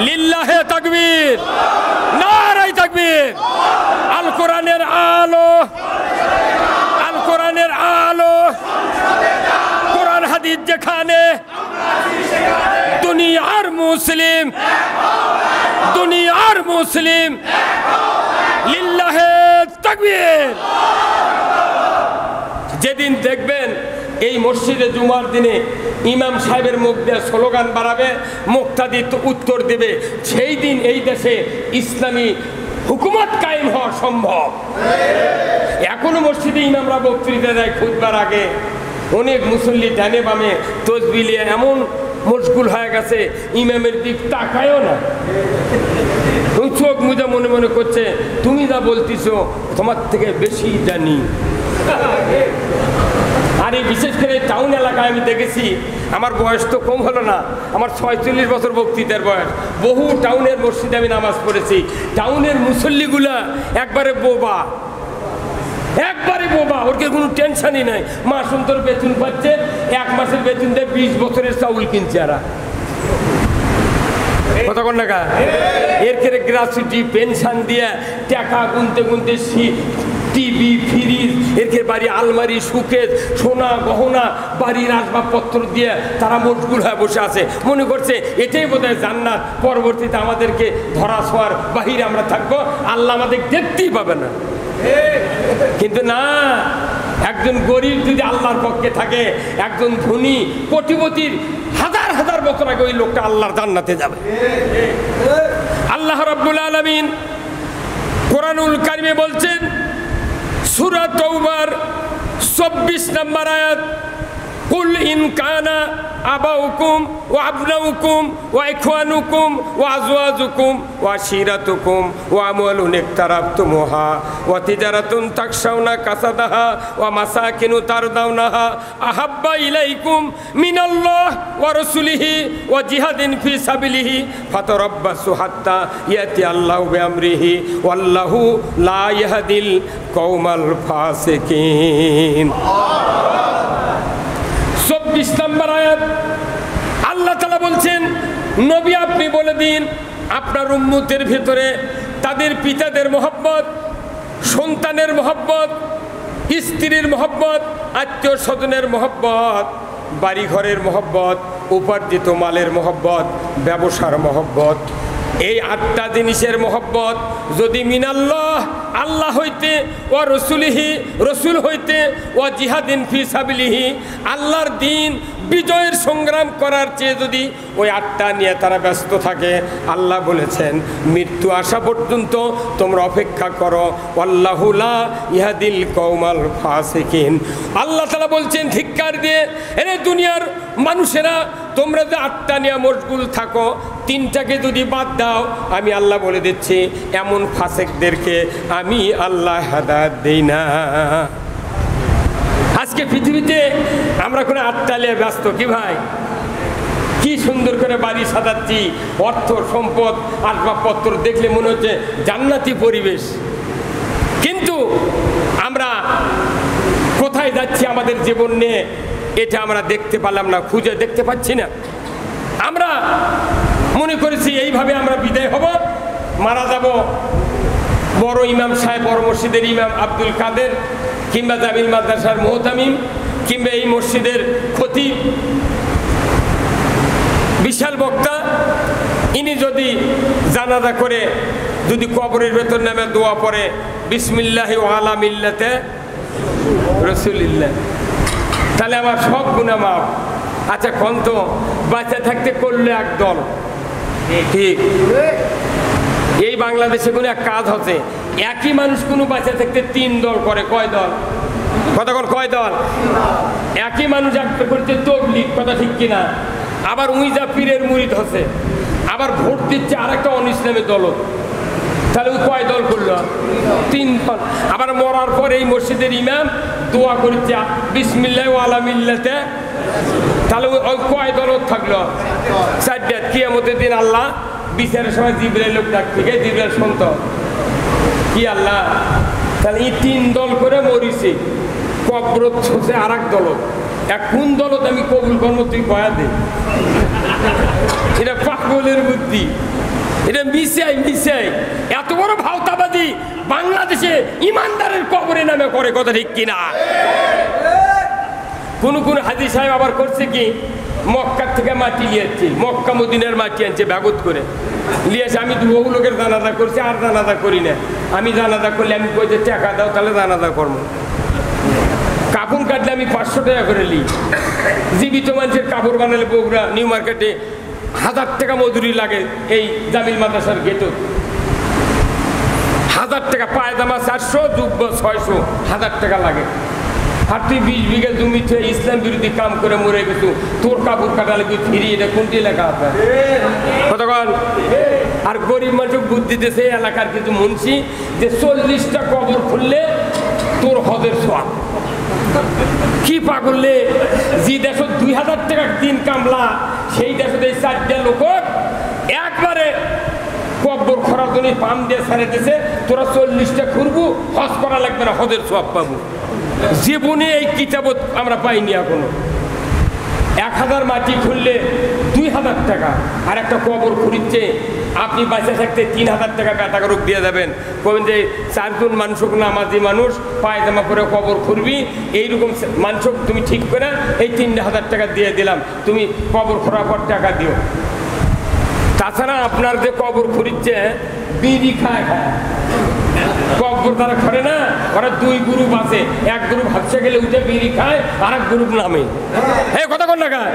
লিল্লাহে তাকবীর, নারায়ে তাকবীর। আল কোরআনের আলো, আল কোরআনের আলো, কোরআন হাদিস যেখানে, দুনিয়ার মুসলিম, দুনিয়ার মুসলিম। লিল্লাহে তাকবীর। যেদিন দেখবেন এই মসজিদে জুমার দিনে ইমাম সাহেবের মুখ দিয়ে স্লোগান বাড়াবে, মুক্তাদি উত্তর দেবে, সেই দিন এই দেশে ইসলামী হুকুমত কায়েম হওয়া সম্ভব। এখনো মসজিদে ইমামরা বক্তৃতা দেয় খুতবার আগে, অনেক মুসল্লি ডানে বামে তসবিহ নিয়ে এমন মশগুল হয়ে গেছে ইমামের দিক তাকায়ও না। চোখ মুজা মনে মনে করছে, তুমি যা বলতিছো তোমার থেকে বেশি জানি। আর এই বিশেষ করে টাউন এলাকায় আমি দেখেছি, আমার বয়স তো কম হলো না, আমার 46 বছর বক্তৃতার বয়স। বহু টাউনের মসজিদে আমি নামাজ পড়েছি। টাউনের মুসল্লিগুলা একবারে বোবা, একবারে বোবা। ওর কোনো টেনশনই নাই। মাস অন্তর বেতন পাচ্ছে, 1 মাসের বেতন দিয়ে 20 বছরের চাউল কিনছে। কথা কন না কা? এর ক্ষেত্রে গ্রাচুইটি পেনশন দিয়ে টাকা গুনতে গুনতে টিভি, ফ্রিজ, এর বাড়ি আলমারি, সুকেস, সোনা গহনা, বাড়ির আসবাবপত্র দিয়ে তারা মশগুল হয়ে বসে আছে। মনে করছে এটাই বোধহয় জান্নাত, পরবর্তীতে আমাদেরকে ধরা ছোঁয়ার বাহিরে আমরা থাকবো, আল্লাহ আমাদের দেখতেই পাবে না। কিন্তু না, একজন গরিব যদি আল্লাহর পক্ষে থাকে, একজন ধনী কোটিপতির হাজার হাজার বছর আগে ওই লোকটা আল্লাহর জান্নাতে যাবে। আল্লাহ রাব্বুল আলামিন কোরআনুল কারিমে বলছেন, সূরা তাওবার 24 নম্বর আয়াত, কুল ইন কানা আবাউকুম ওয়া আবনাউকুম ওয়া ইখওয়ানুকুম ওয়া আজওয়াজুকুম ওয়া আশিরাতুকুম ওয়া আমওয়ালুন ইকতারাবতুমুহা ওয়া তিজারাতুন তাকশাউনা কাসাদাহা ওয়া মাসাকিনু তারদাউনাহা আহাব্বা ইলাইকুম মিনাল্লাহ ওয়া রাসূলিহি ওয়া জিহাদিন ফি সাবিলিহি ফাতারাব্বাসু হাত্তা ইয়াতি আল্লাহু বিআমরিহি ওয়াল্লাহু লা ইয়াহদিল কওমাল ফাসিকিন। 24 নম্বর আয়াত আল্লাহ তাআলা বলছেন, নবী আপনি বলে দিন আপনার উম্মতের ভেতরে তাদের পিতাদের মহব্বত, সন্তানের মহব্বত, স্ত্রীর মহব্বত, আত্মীয় স্বজনের মহব্বত, বাড়িঘরের মহব্বত, উপার্জিত মালের মহব্বত, ব্যবসার মহব্বত, এই 8টা জিনিসের মহব্বত যদি মিনাল্লাহ আল্লাহ হইতে, ও রসুলিহি রসুল হইতে, ও জিহাদিন ফি সাবিলিহি আল্লাহর দিন বিজয়ের সংগ্রাম করার চেয়ে যদি ওই 8টা নিয়ে তারা ব্যস্ত থাকে, আল্লাহ বলেছেন মৃত্যু আসা পর্যন্ত তোমরা অপেক্ষা করো। আল্লাহু লা ইয়াহদিল কওমাল ফাসিকিন। আল্লাহ তাআলা বলছেন ধিক্কার দিয়ে, এরে দুনিয়ার মানুষেরা তোমরা যে 8টা নিয়ে মশগুল থাকো, 3টাকে যদি বাদ দাও, আমি আল্লাহ বলে দিচ্ছি এমন ফাসিকদেরকে আমি আল্লাহ হেদায়েত দেই না। আজকে পৃথিবীতে আমরা কোনো 8টা নিয়ে ব্যস্ত। কি ভাই, কি সুন্দর করে বাড়ি সাজাচ্ছি, অর্থ সম্পদ আসবাবপত্র দেখলে মনে হচ্ছে জান্নাতি পরিবেশ, কিন্তু আমরা কোথায় যাচ্ছি আমাদের জীবন নিয়ে এটা আমরা দেখতে পারলাম না, খুঁজে দেখতে পাচ্ছি না। আমরা মনে করেছি এইভাবে আমরা বিদায় হব, মারা যাব। বড় ইমাম সাহেব, বড় মসজিদের ইমাম আব্দুল কাদের, কিংবা জামিল মাদ্রাসার মুহতামিম, কিংবা এই মসজিদের খতিব, বিশাল বক্তা, ইনি যদি জানাজা করে যদি কবরের ভেতর নামে দোয়া পড়ে বিসমিল্লাহি ওয়া আলা মিল্লাতে রাসূলিল্লাহ, তাহলে আমার সব গুনাহ মাফ। আচ্ছা কন্ত বাঁচা থাকতে করলে একদল, ঠিক। এই বাংলাদেশে কোনো এক কাজ হচ্ছে, একই মানুষ কোনো বাচ্চা থাকতে 3 দল করে। কয় দল? কতক্ষণ? কয় দল? একই মানুষ একটা করতে তবলিগ, কথা ঠিক কিনা? আবার উইজা পীরের মুরিদ হচ্ছে, আবার ভোট দিচ্ছে আরেকটা অনিসলামের দল। তাহলে ওই কয় দল করলো? 3 দল। আবার মরার পর এই মসজিদের ইমাম দোয়া করছে বিসমিল্লাহ ওয়ালা মিল্লাতে, তাহলে ওই কয় দল থাকলো? 4টা। কিয়ামতের দিন আল্লাহ বিচারের সময় জিবরাইল লোক ডাক থেকে, জিবরাইল শুনত কি আল্লাহ, তাহলে এই 3 দল করে মরিছে, কবর হচ্ছে আর এক দল। কোন দলত আমি কবুল করবো তুই কয়া দে। এটা পাগলের বুদ্ধি, এটা মিশাই। এত বড় ভাওতাবাদী বাংলাদেশে ইমানদারের কবরে নামে করে, কথা ঠিক কিনা? কোন হাজি সাহেব আবার করছে কি, মক্কার থেকে মাটি নিয়েছে, মক্কা মদিনার মাটি আনছে ব্যাগত করে নিয়েছে। আমি বহু লোকের জানাজা করছি, আর জানাজা করি না। আমি জানাজা করলে আমি কই যে টাকা দাও, তাহলে জানাজা করবো। কাপড় কাটলে আমি 500 টাকা করে নিই। জীবিত মানুষের কাপড় বানালে বগুড়া নিউ মার্কেটে 1000 টাকা মজুরি লাগে। এই জামিল মাদ্রাসার গেট 1000 টাকা, পায়জামা 400, জুব্বা 600, 1000 টাকা লাগে। আর তুই 20 বিঘা জমিতে ইসলাম বিরোধী কাম করে মরে গেছু, তোর কাপড় কাটালে তুই ফিরিয়ে, এটা কোনটি এলাকা আপনার? কতক্ষণ? আর গরিব মানুষ বুদ্ধি দিতেছে এলাকার কিছু মুন্সি যে 40টা কবর খুললে তোর হজের সোয়াব। কি পাগলে, যে দেশ 2000 টাকা দিন কামলা, সেই দেশে এই 4টা লোক একবারে কবর খরার জন্য পাম দিয়ে ছাড়ে দিয়েছে, তোরা 40টা খুঁড়বো, হজ করা লাগবে না, হজের সোয়াব পাবো। জীবনে এই কিতাবত আমরা পাইনি এখনো। 1000 মাটি খুললে 2000 টাকা, আর একটা কবর খুঁড়িচ্ছে আপনি বাঁচে থাকতে 3000 টাকা বেটাকারক দিয়ে দেবেন। কবেন যে 4 জন মানুষ নামাজি মানুষ পায়জামা পরে কবর খুঁড়বি, এইরকম মানুষ তুমি ঠিক করে এই 3000 টাকা দিয়ে দিলাম, তুমি কবর খোঁড়ার পর টাকা দিও। তাছাড়া আপনার যে কবর খুঁড়িচ্ছে বিড়ি খায়, কবর তারা করে না, ওরা 2 গ্রুপ আছে। এক গ্রুপ হাসছে গেলে উঠে বিড়ি খায়, আর এক গ্রুপ নামে। হ্যাঁ, কথা কন না খায়?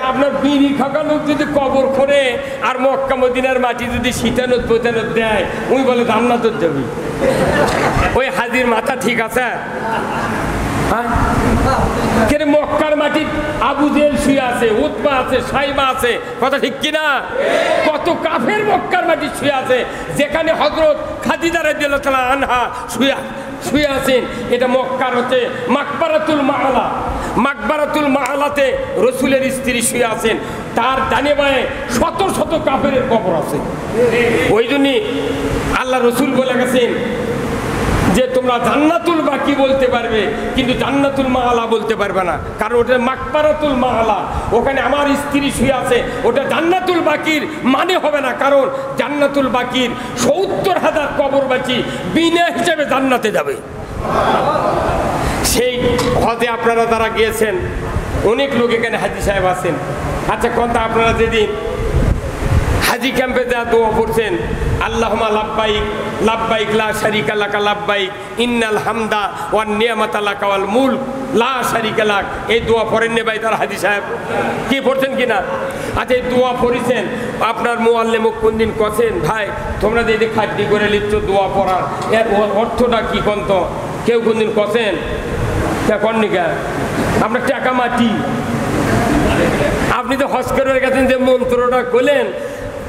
আপনার বিড়ি খাকা লোক যদি কবর করে আর মক্কা মদিনার মাটি যদি শীতানত পোতানত দেয়, উনি বলে জান্নাত যাবি। ওই হাজির মাথা ঠিক আছে? মক্কার মাটি আবু জেল শুয়ে আছে, উতবা আছে, সাইবা আছে, কথা ঠিক কিনা? কত কাফের মক্কার মাটি শুয়ে আছে, যেখানে হযরত খাদিজা রাদিয়াল্লাহু তাআলা আনহা শুয়ে আছেন। এটা মক্কার হচ্ছে মাকবারাতুল মাআলা। মাকবারাতুল মাআলাতে রসুলের স্ত্রী শুয়ে আছেন, তার ডানে বাঁয়ে শত শত কাফের কবর আছে। ওই জন্যই আল্লাহ রসুল বলে গেছেন যে তোমরা জান্নাতুল বাকি বলতে পারবে, কিন্তু জান্নাতুল মাআলা বলতে পারবে না, কারণ ওটা মাকবারাতুল মাআলা, ওখানে আমার স্ত্রী শুয়ে আছে। ওটা জান্নাতুল বাকির মানে হবে না, কারণ জান্নাতুল বাকির 70,000 কবরবাসী বিনা হিসেবে জান্নাতে যাবে। সেই হজে আপনারা যারা গিয়েছেন, অনেক লোক এখানে হাজি সাহেব আছেন। আচ্ছা, কথা আপনারা যেদিন হাজি ক্যাম্পে যা দোয়া পড়ছেন, আল্লাহুম্মা লাব্বাইক লাব্বাইক লা শারিকা লাকা লাব্বাইক ইন্নাল হামদা ওয়ান নিয়ামাতা লাকা ওয়াল মুলক লা শারিকা লাক, এই দোয়া পড়েন নে ভাই তার হাজি সাহেব? কি পড়ছেন কিনা? আচ্ছা, এই দোয়া পড়েছেন, আপনার মুআল্লিম কোন দিন কছেন ভাই তোমরা যদি খাদ্যি করে লিখছো দোয়া পড়ার, এর অর্থটা কি কন্ত? কেউ কোন দিন কছেন? কন্নিকা আপনার টাকা মাটি, আপনি তো হজ করে গেছেন, যে মন্ত্রটা করলেন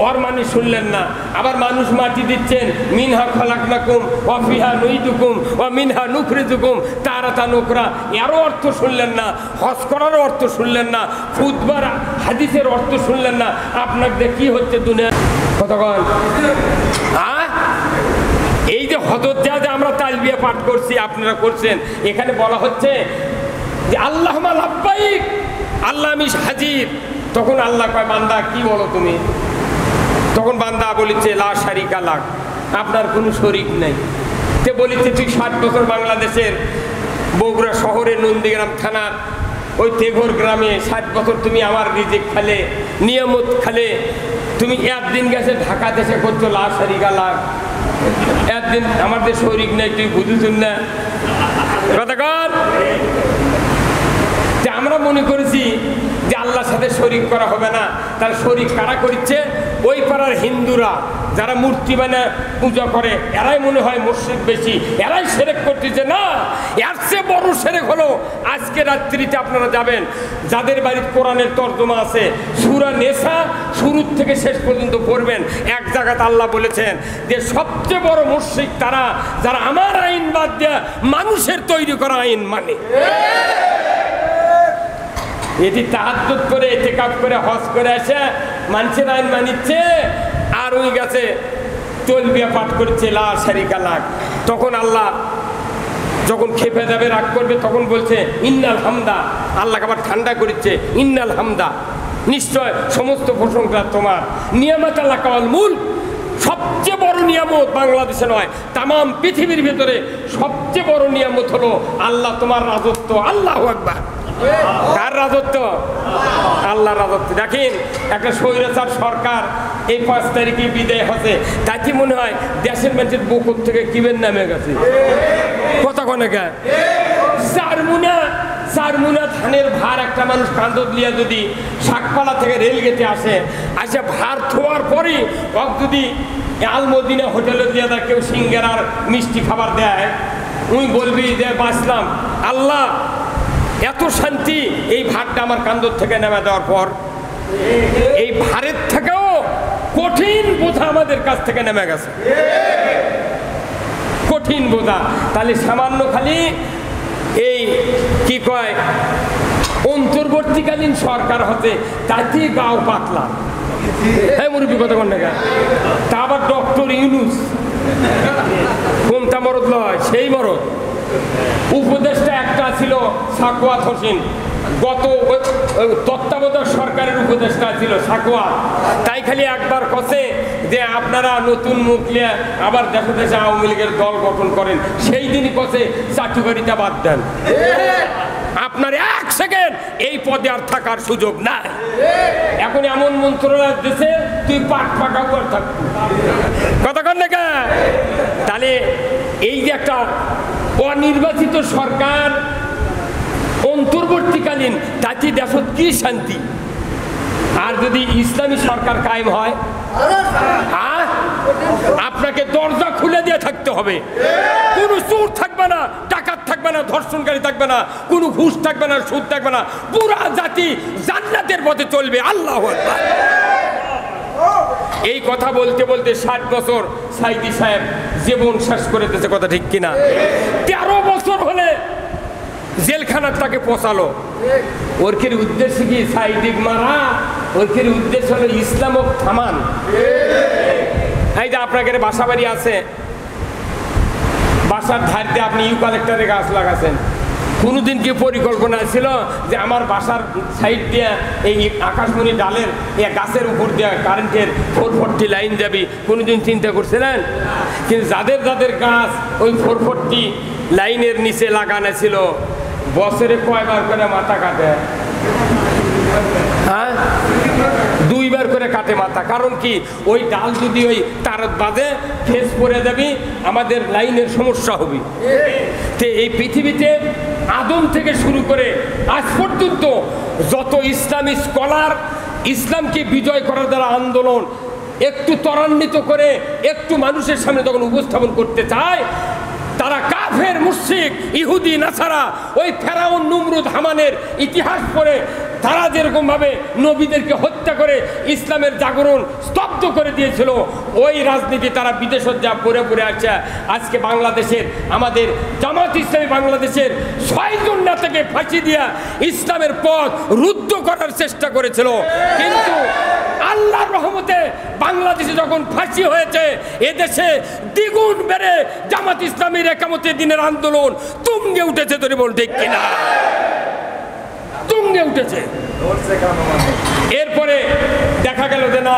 ওর মানুষ শুনলেন না। আবার মানুষ মাটি দিচ্ছেন, মিনহা খালাকনাকুম ওয়া ফিহা নুইদুকুম ওয়া মিনহা নুখরিজুকুম তারাতান উখরা, এরও অর্থ শুনলেন না, হজ করার অর্থ শুনলেন না, খুতবার হাদিসের অর্থ শুনলেন না। আপনাদের কি হচ্ছে দুনিয়া? কতক্ষণ? এই যে হজত যে আমরা তালবিয়া পাঠ করছি, আপনারা করছেন, এখানে বলা হচ্ছে যে আল্লাহুম্মা লাব্বাইক, আল্লাহ আমি হাজির। তখন আল্লাহ কয় বান্দা কি বলো তুমি? তখন বান্দা বলেছে লা শারিকা লাক, আপনার কোনো শরিক নাই। তে বলেছে তুই 60 বছর বাংলাদেশের বগুড়া শহরের নন্দীগ্রাম থানার ওই তেঘর গ্রামে 60 বছর তুমি আমার রিজিক খালে, নিয়ামত খালে, তুমি একদিন গেছে ঢাকা দেশে করছো লা শারিকা লাক, একদিন আমাদের শরিক নাই, তুই বুঝুছুন না কথা কর। আমরা মনে করেছি যে আল্লাহ সাথে শরিক করা হবে না। তার শরিক কারা করছে? ওই পাড়ার হিন্দুরা যারা মূর্তি বানায় পূজা করে, এরাই মনে হয় মুশরিক বেশি, এরাই শিরক করতেছে। না, এর চেয়ে বড় শিরক হলো আজকে রাত্রিতে আপনারা যাবেন, যাদের বাড়িতে কোরআনের তর্জমা আছে, সূরা নিসা শুরু থেকে শেষ পর্যন্ত পড়বেন। এক জায়গাতে আল্লাহ বলেছেন যে সবচেয়ে বড় মুশরিক তারা যারা আমার আইন বাদ দিয়ে মানুষের তৈরি করা আইন মানে। এটি তাহাজ্জুদ করে ইতিকাফ করে হজ করে এসে মানুষের আইন মানিচ্ছে, আর ওই গেছে তলবিয়া পাঠ করছে লা শারিকা লাক। তখন আল্লাহ যখন খেপে যাবে, রাগ করবে, তখন বলছে ইন্নাল হামদা, আল্লাহকে আবার ঠান্ডা করছে, ইন্নাল হামদা, নিশ্চয় সমস্ত প্রশংসা তোমার, নিয়ামত আল্লাহ কাওয়াল মূল। সবচেয়ে বড় নিয়ামত বাংলাদেশে নয়, তামাম পৃথিবীর ভেতরে সবচেয়ে বড় নিয়ামত হলো আল্লাহ, তোমার রাজত্ব। আল্লাহু আকবার। কার রাজত্ব? আল্লাহ রাজত্ব। দেখেন একটা স্বৈরাচার সরকার এই 5 তারিখে বিদায় হচ্ছে, তাকে মনে হয় দেশের মানুষের বুকুর থেকে কিবের নামে গেছে। কথা কনে গে 4 মুনা ধানের ভার একটা মানুষ কান্দত লিয়া যদি শাকপালা থেকে রেলগেটে আসে, ভার থোয়ার পরই যদি আলমদিনা হোটেলে দিয়ে দেয় কেউ সিঙ্গারার মিষ্টি খাবার দেয়, উনি বলবি যে বাঁচলাম। আল্লাহ এত শান্তি এই ভারটা আমার কান্দর থেকে নেমে দেওয়ার পর, এই ভারের থেকেও কঠিন বোঝা আমাদের কাছ থেকে নেমে গেছে, কঠিন বোঝা। তাহলে সামান্য খালি এই কি কয় অন্তর্বর্তীকালীন সরকার হতে তাতে গাও পাতলা। হ্যাঁ মুরব্বী কথা কোন টাকা, তা আবার ডক্টর ইউনুস কোনটা মরদ নয়, সেই মরদ। উপদেষ্টা একটা ছিল সাকওয়াত হোসেন, গত তত্ত্বাবধায়ক সরকারের উপদেষ্টা ছিল সাকওয়াত। তাই খালি একবার কষে যে আপনারা নতুন মুখ নিয়ে আবার দেশে দেশে আওয়ামী লীগের দল গঠন করেন, সেই দিনই কষে চাটুকারিতা বাদ দেন। আপনার 1 সেকেন্ড এই পদে আর থাকার সুযোগ নাই। এখন এমন মন্ত্রণালয় দেশে তুই পাট পাকা করে থাকবি, কথা কন না। তাহলে এই যে একটা অনির্বাচিত সরকার অন্তর্বর্তীকালীন, তাতে দেশত কি শান্তি। আর যদি ইসলামী সরকার কায়েম হয়, আপনাকে দরজা খুলে দিয়ে থাকতে হবে। কোনো চোর থাকবে না, ডাকাত থাকবে না, ধর্ষণকারী থাকবে না, কোনো ঘুষ থাকবে না, সুদ থাকবে না, পুরা জাতি জান্নাতের পথে চলবে। আল্লাহু আকবার। এই কথা বলতে বলতে 60 বছর সাইদি সাহেব জীবন শেষ করে দিয়েছে, কথা ঠিক কিনা? 13 বছর হলে জেলখানার তাকে পচালো। ওরকের উদ্দেশ্য কি সাইদিক মারা? ওরকের উদ্দেশ্য হলো ইসলামক থামান। এই যে আপনাকে বাসা বাড়ি আছে, বাসার ধার দিয়ে আপনি ইউক্যালিপটাসের গাছ লাগাচ্ছেন, কোনোদিন কি পরিকল্পনা ছিল যে আমার বাসার সাইড দিয়ে এই আকাশমণি ডালের গাছের উপর দিয়ে কারেন্টের 440 লাইন যাবি? কোনোদিন চিন্তা করছিলেন? কিন্তু যাদের যাদের গাছ ওই 440 লাইনের নিচে লাগানো ছিল, বছরে কয়বার করে মাথা কাটে? হ্যাঁ, 2 বার করে কাটে মাথা। কারণ কি, ওই ডাল যদি ওই তারত বাজে ফেস পড়ে যাবি, আমাদের লাইনের সমস্যা হবে। তো এই পৃথিবীতে আদম থেকে শুরু করে আজ পর্যন্ত যত ইসলামী স্কলার ইসলামকে বিজয় করার দ্বারা আন্দোলন একটু ত্বরান্বিত করে একটু মানুষের সামনে যখন উপস্থাপন করতে চায়, তারা কাফের, মুশরিক, ইহুদি, নাসারা, ওই ফেরাউন, নমরুদ, হামানের ইতিহাস পড়ে তারা যেরকম ভাবে নবীদেরকে হত্যা করে ইসলামের জাগরণ স্তব্ধ করে দিয়েছিল, ওই রাজনীতি তারা বিদেশত যা পড়ে পড়ে আছে। আজকে বাংলাদেশের আমাদের জামাত ইসলামী বাংলাদেশের 6 জন নেতাকে ফাঁসি দিয়া ইসলামের পথ রুদ্ধ করার চেষ্টা করেছিল, কিন্তু আল্লাহর রহমতে বাংলাদেশে যখন ফাঁসি হয়েছে, এদেশে দ্বিগুণ বেড়ে জামাত ইসলামীর একামতের দিনের আন্দোলন তুঙ্গে উঠেছে। তোরে বল ঠিক কিনা? তুঙ্গে উঠেছে। এরপরে দেখা গেল যে না,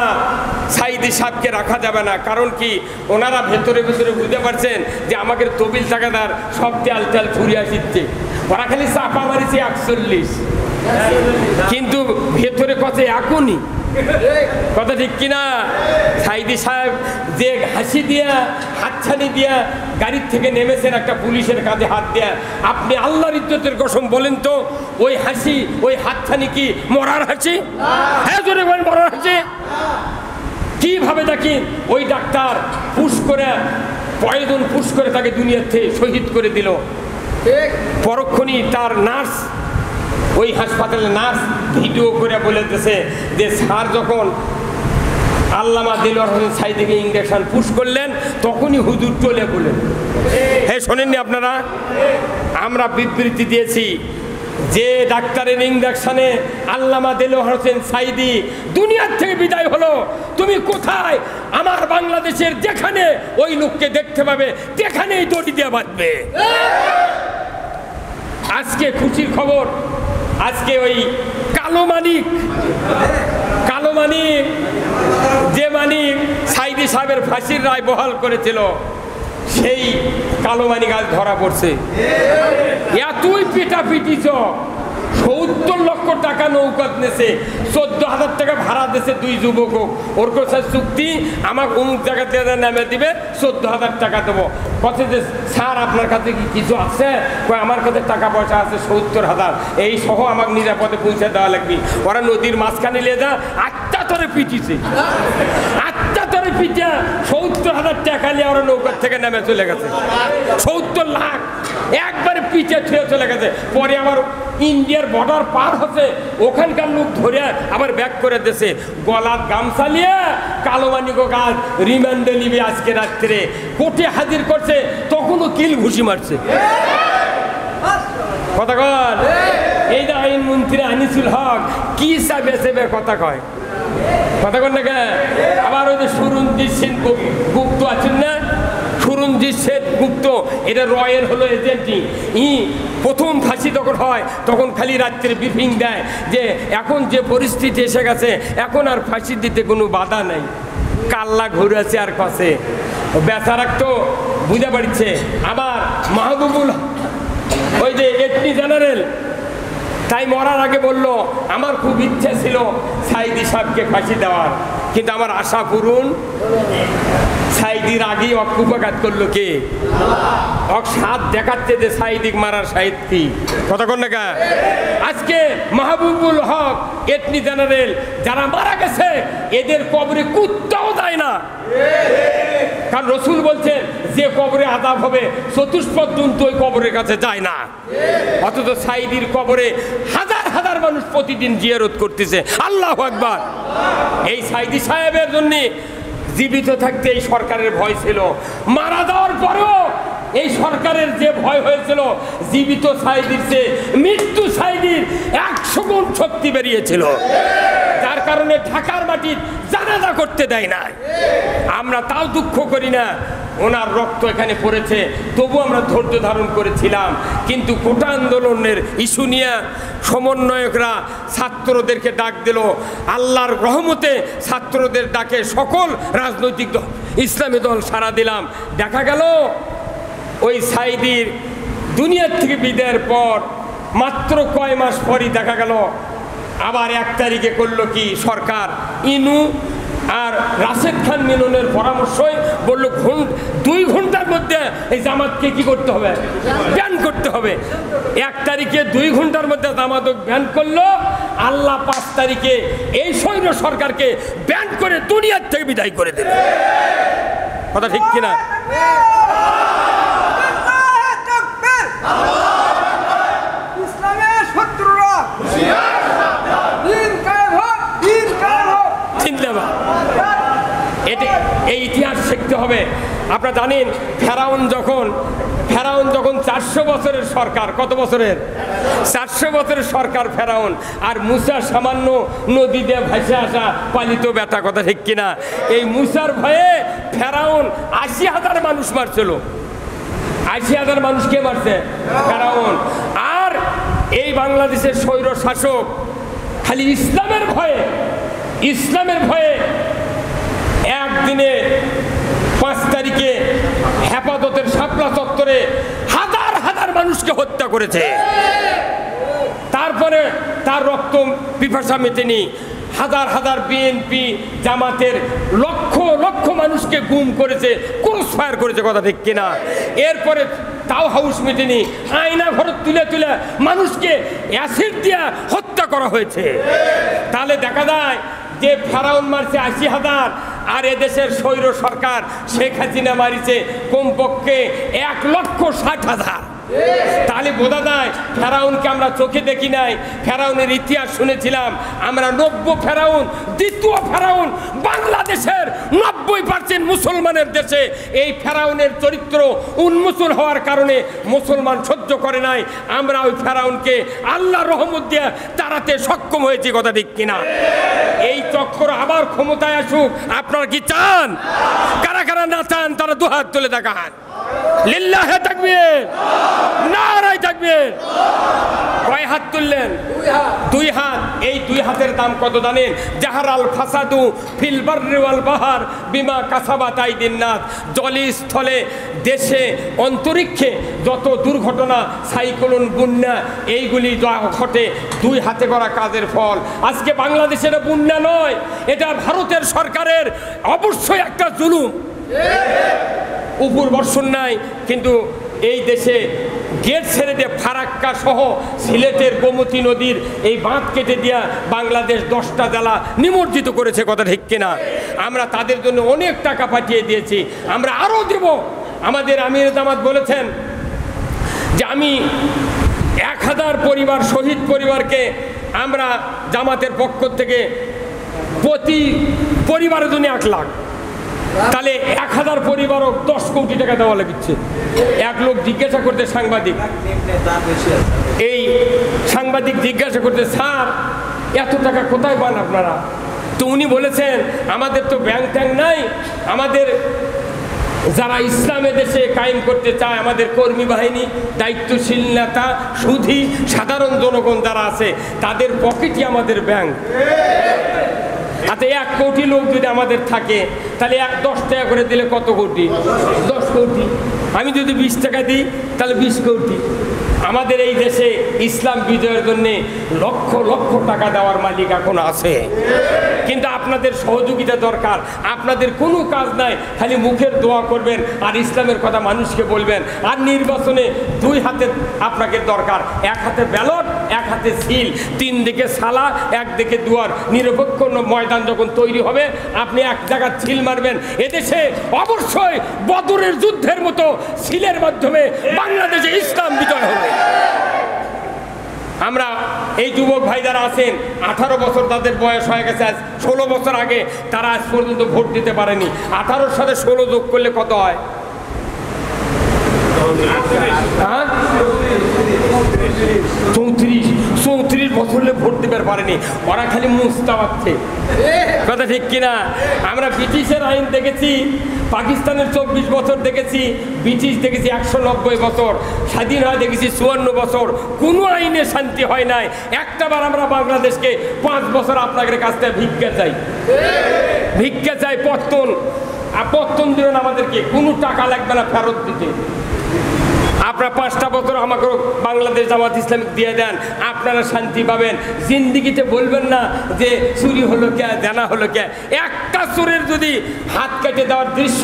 সাইদি সাহেবকে রাখা যাবে না। কারণ কি, ওনারা ভেতরে ভেতরে বুঝতে পারছেন যে আমাকে তবিল টাকাদার সব তেল তেল ছুড়িয়ে আসিচ্ছে, ওরা খালি চাপা মারিছে 41, কিন্তু ভেতরে কত এখনই, কথা ঠিক কিনা? সাইদি সাহেব যে হাসি দিয়া হাত হাতছানি দিয়া গাড়ির থেকে নেমেছেন একটা পুলিশের কাঁধে হাত দেয়া, আপনি আল্লাহর ইজ্জতের কসম বলেন তো ওই হাসি ওই হাতছানি কি মরার হাসি? হ্যাঁ জোরে বলেন, মরার হাসি। কিভাবে দেখেন ওই ডাক্তার পুশ করে পয়জন পুশ করে তাকে দুনিয়ার থেকে শহীদ করে দিল। পরক্ষণই তার নার্স, ওই হাসপাতালের নার্স ভিডিও করে বলেতেছে যে স্যার যখন আল্লামা দেলোয়ার হোসেন সাঈদীকে ইঞ্জেকশন পুশ করলেন তখনই হুজুর চলে বলেন। হ্যাঁ শোনেননি আপনারা? আমরা বিবৃতি দিয়েছি যে ডাক্তারের ইঞ্জেকশনে আল্লামা দেলোয়ার হোসেন সাঈদী দুনিয়ার থেকে বিদায় হলো, তুমি কোথায়? আমার বাংলাদেশের যেখানে ওই লোককে দেখতে পাবে যেখানেই দড়ি দিয়ে বাঁধবে। আজকে খুশির খবর, আজকে ওই কালো মানিক যে মানিক সাঈদী সাহেবের ফাঁসির রায় বহাল করেছিল, সেই কালো মানিক আজ ধরা পড়ছে। এতই পিটাপিটিছ, ৭০ লক্ষ টাকা নৌকাত নেছে, ১৪,০০০ টাকা ভাড়া দিয়েছে দুই যুবক। ওর কাছে চুক্তি আমাকে অমুক জায়গাতে নামে দিবে, ১৪,০০০ টাকা দেবো। কথা যে স্যার আপনার কাছে কি কিছু আছে? আমার কাছে টাকা পয়সা আছে ৭০,০০০, এই সহ আমাকে নিরাপদে পৌঁছে দেওয়া লাগবে। ওরা নদীর মাঝখানে নিয়ে যা আটটা ধরে পিটিছে, আটটা ধরে পিটিয়া ৭০,০০০ টাকা নিয়ে ওরা নৌকার থেকে নেমে চলে গেছে। ৭০ লাখ একবারে পিছিয়ে ছুঁয়ে চলে গেছে। পরে আবার ইন্ডিয়ার বর্ডার পার হচ্ছে, ওখানকার লোক ধরে আবার ব্যাক করে দিয়েছে। গলার গামছা নিয়ে কালো মানিক গাছ রিমান্ডে নিবে আজকে রাত্রে, কোর্টে হাজির করছে, তখনও কিল ঘুষি মারছে। কথা কন, এই যে আইনমন্ত্রী আনিসুল হক কি চাবে চেবে কথা কয়, কথা কন না কে? আবার ওই যে সুরঞ্জিত সেন গুপ্ত আছেন না, সুরঞ্জিত সেন গুপ্ত, এটা রয়ের হলো এজেন্টই। প্রথম ফাঁসি যখন হয় তখন খালি রাত্রে ব্রিফিং দেয় যে এখন যে পরিস্থিতি এসে গেছে এখন আর ফাঁসি দিতে কোনো বাধা নেই। কাল্লা ঘুরেছে আর কাছে বেচারাক তো বুঝে পারছে। আবার মাহবুবুল ওই যে এটর্নি জেনারেল, তাই মরার আগে বলল আমার খুব ইচ্ছে ছিল সাঈদী সাহেবকে ফাঁসি দেওয়ার, কিন্তু আমার আশা পূরণ সাঈদীর আগেই অকুপাঘাত করলো কে? সাত দেখাচ্ছে যে সাঈদী মারার সাহিদ কি, কথা কন না? আজকে মাহবুবুল হক এটর্নি জেনারেল যারা মারা গেছে এদের কবরে কুত্তাও যায় না, কারণ রসুল বলছেন যে কবরে আযাব হবে চতুষ্পদ জন্তু ওই কবরের কাছে যায় না। অথচ সাঈদীর কবরে হাজার হাজার মানুষ প্রতিদিন জিয়ারত করতেছে। আল্লাহু আকবার। এই সাঈদী সাহেবের জন্য জীবিত থাকতে এই সরকারের ভয় ছিল, মারা যাওয়ার পরেও এই সরকারের যে ভয় হয়েছিল, জীবিত সাঈদীর চেয়ে মৃত্যু সাঈদীর ১০০ গুণ শক্তি বেরিয়েছিল, যার কারণে ঢাকার মাটির জানাজা করতে দেয় না। আমরা তাও দুঃখ করি না, ওনার রক্ত এখানে পড়েছে, তবু আমরা ধৈর্য ধারণ করেছিলাম। কিন্তু কোটা আন্দোলনের ইস্যু নিয়ে সমন্বয়করা ছাত্রদেরকে ডাক দিল, আল্লাহর রহমতে ছাত্রদের ডাকে সকল রাজনৈতিক দল ইসলামী দল সাড়া দিলাম। দেখা গেল ওই সাঈদীর দুনিয়ার থেকে বিদায়ের পর মাত্র কয় মাস পরই দেখা গেল আবার ১ তারিখে করলো কি সরকার, ইনু আর রাশেদ খান মিলনের পরামর্শই বললো ২ ঘন্টার মধ্যে এই জামাতকে কি করতে হবে? ব্যান করতে হবে। ১ তারিখে ২ ঘন্টার মধ্যে জামাত ব্যান করলো, আল্লাহ ৫ তারিখে এই সৈন্য সরকারকে ব্যান করে দুনিয়ার থেকে বিদায় করে দিল। কথা ঠিক কিনা?
ইসলামের শত্রুরা
এই ইতিহাস শিখতে হবে। আপনারা জানেন ফেরাউন যখন ৪০০ বছরের সরকার, কত বছরের? ৪০০ বছরের সরকার ফেরাউন, আর মুসা সামান্য নদী দিয়ে ভাসে আসা পালিত বেটা, কথা ঠিক কিনা? এই মুসার ভয়ে ফেরাউন ৮০,০০০ মানুষ মারছিল। ৮০,০০০ মানুষকে মারছে ফেরাউন। আর এই বাংলাদেশের স্বৈর শাসক খালি ইসলামের ভয়ে একদিনে ৫ তারিখে হেফাজতের শাপলা চত্বরে হাজার হাজার মানুষকে হত্যা করেছে। তারপরে তার রক্ত পিপাসা মেটেনি, হাজার হাজার বিএনপি জামাতের লক্ষ লক্ষ মানুষকে গুম করেছে, ক্রসফায়ার করেছে, কথা ঠিক কিনা? এরপরে তাও হাউস মিটেনি, আয়না ঘর তুলে তুলে মানুষকে অ্যাসিড দিয়ে হত্যা করা হয়েছে। তাহলে দেখা যায় যে ফেরাউন মারছে ৮০,০০০, আর এদেশের স্বৈর সরকার শেখ হাসিনা মারিছে কমপক্ষে ১,৬০,০০০। তাহলে বোঝা যায় ফেরাউনকে আমরা চোখে দেখি নাই, ফেরাউনের ইতিহাস শুনেছিলাম আমরা। নব্য ফেরাউন, দ্বিতীয় ফেরাউন, বাংলাদেশের ৯০% মুসলমানের দেশে এই ফেরাউনের চরিত্র উন্মোচন হওয়ার কারণে মুসলমান সহ্য করে নাই। আমরা ওই ফেরাউনকে আল্লাহর রহমত দিয়ে তাড়াতে সক্ষম হয়েছি, কথা ঠিক কিনা? এই চক্র আবার ক্ষমতায় আসুক আপনারা কি চান? কারা কারা না চান তারা দুহাত তুলে দেখান। লিল্লাহে তাকবীর, নারায়ে তাকবীর। কয় হাত তুললেন? দুই হাত। এই দুই হাতের দাম কত জানেন? জাহারাল ফাসাদু ফিল বাররি ওয়াল বাহার বিমা কাসাবাত আইদিন নাস। জলে স্থলে দেশে অন্তরিক্ষে যত দুর্ঘটনা, সাইক্লোন, বন্যা, এইগুলি যা ঘটে দুই হাতে করা কাজের ফল। আজকে বাংলাদেশের বন্যা নয়, এটা ভারতের সরকারের অবশ্যই একটা জুলুম। উপর বর্ষণ নাই, কিন্তু এই দেশে গেট ছেড়ে দিয়ে ফারাক্কা সহ সিলেটের গোমতী নদীর এই বাঁধ কেটে দিয়া বাংলাদেশ 10টা জেলা নিমজ্জিত করেছে, কথা ঠিক কিনা? আমরা তাদের জন্য অনেক টাকা পাঠিয়ে দিয়েছি, আমরা আরও দেব। আমাদের আমির জামাত বলেছেন যে আমি 1000 পরিবার, শহীদ পরিবারকে আমরা জামাতের পক্ষ থেকে প্রতি পরিবারের জন্য 1 লাখ, তাহলে 1000 পরিবারও 10 কোটি টাকা দেওয়া লাগছে। এক লোক জিজ্ঞাসা করতে সাংবাদিক, এই সাংবাদিক জিজ্ঞাসা করতে, স্যার এত টাকা কোথায় পান আপনারা? তো উনি বলেছেন আমাদের তো ব্যাংক ট্যাঙ্ক নাই, আমাদের যারা ইসলামে দেশে কায়েম করতে চায়, আমাদের কর্মী বাহিনী, দায়িত্বশীল নেতা, সুধী, সাধারণ জনগণ যারা আছে তাদের পকেটই আমাদের ব্যাংক। আচ্ছা 1 কোটি লোক যদি আমাদের থাকে তাহলে 10 টাকা করে দিলে কত কোটি? 10 কোটি। আমি যদি 20 টাকা দিই তাহলে 20 কোটি। আমাদের এই দেশে ইসলাম বিজয়ের জন্যে লক্ষ লক্ষ টাকা দেওয়ার মালিক এখন আছে, কিন্তু আপনাদের সহযোগিতা দরকার। আপনাদের কোনো কাজ নাই, খালি মুখের দোয়া করবেন আর ইসলামের কথা মানুষকে বলবেন। আর নির্বাচনে 2 হাতে আপনাকে দরকার, 1 হাতে ব্যালট, 1 হাতে সিল, 3 দিকে সালা, 1 দিকে দুয়ার। নিরপেক্ষ ময়দান যখন তৈরি হবে আপনি 1 জায়গায় সিল মারবেন। এদেশে অবশ্যই বদরের যুদ্ধের মতো সিলের মাধ্যমে বাংলাদেশে ইসলাম বিজয় হবে। আমরা এই যুবক ভাই যারা আছেন 18 বছর তাদের বয়স হয়ে গেছে, আজ 16 বছর আগে তারা আজ পর্যন্ত ভোট দিতে পারেনি। 18-র সাথে 16 যোগ করলে কত হয়? 34 বছর ভোট দিতে পারেনি, ওরা খালি মুস্তা পাচ্ছে, কথা ঠিক কিনা? আমরা ব্রিটিশের আইন দেখেছি, পাকিস্তানের 24 বছর দেখেছি, ব্রিটিশ দেখেছি 190 বছর, স্বাধীন হয় দেখেছি 54 বছর, কোনো আইনে শান্তি হয় নাই। একটাবার আমরা বাংলাদেশকে 5 বছর আপনাদের কাছ থেকে ভিক্ষা চাই, ভিক্ষা চাই, পত্তন দিবেন আমাদেরকে, কোনো টাকা লাগবে না ফেরত দিতে। আপনারা 5টা বছর আমাকে বাংলাদেশ জামাত ইসলামিক দিয়ে দেন, আপনারা শান্তি পাবেন। জিন্দিগিতে বলবেন না যে চুরি হলো কে, জানা হলো কে। একটা চোরের যদি হাত কেটে দেওয়ার দৃশ্য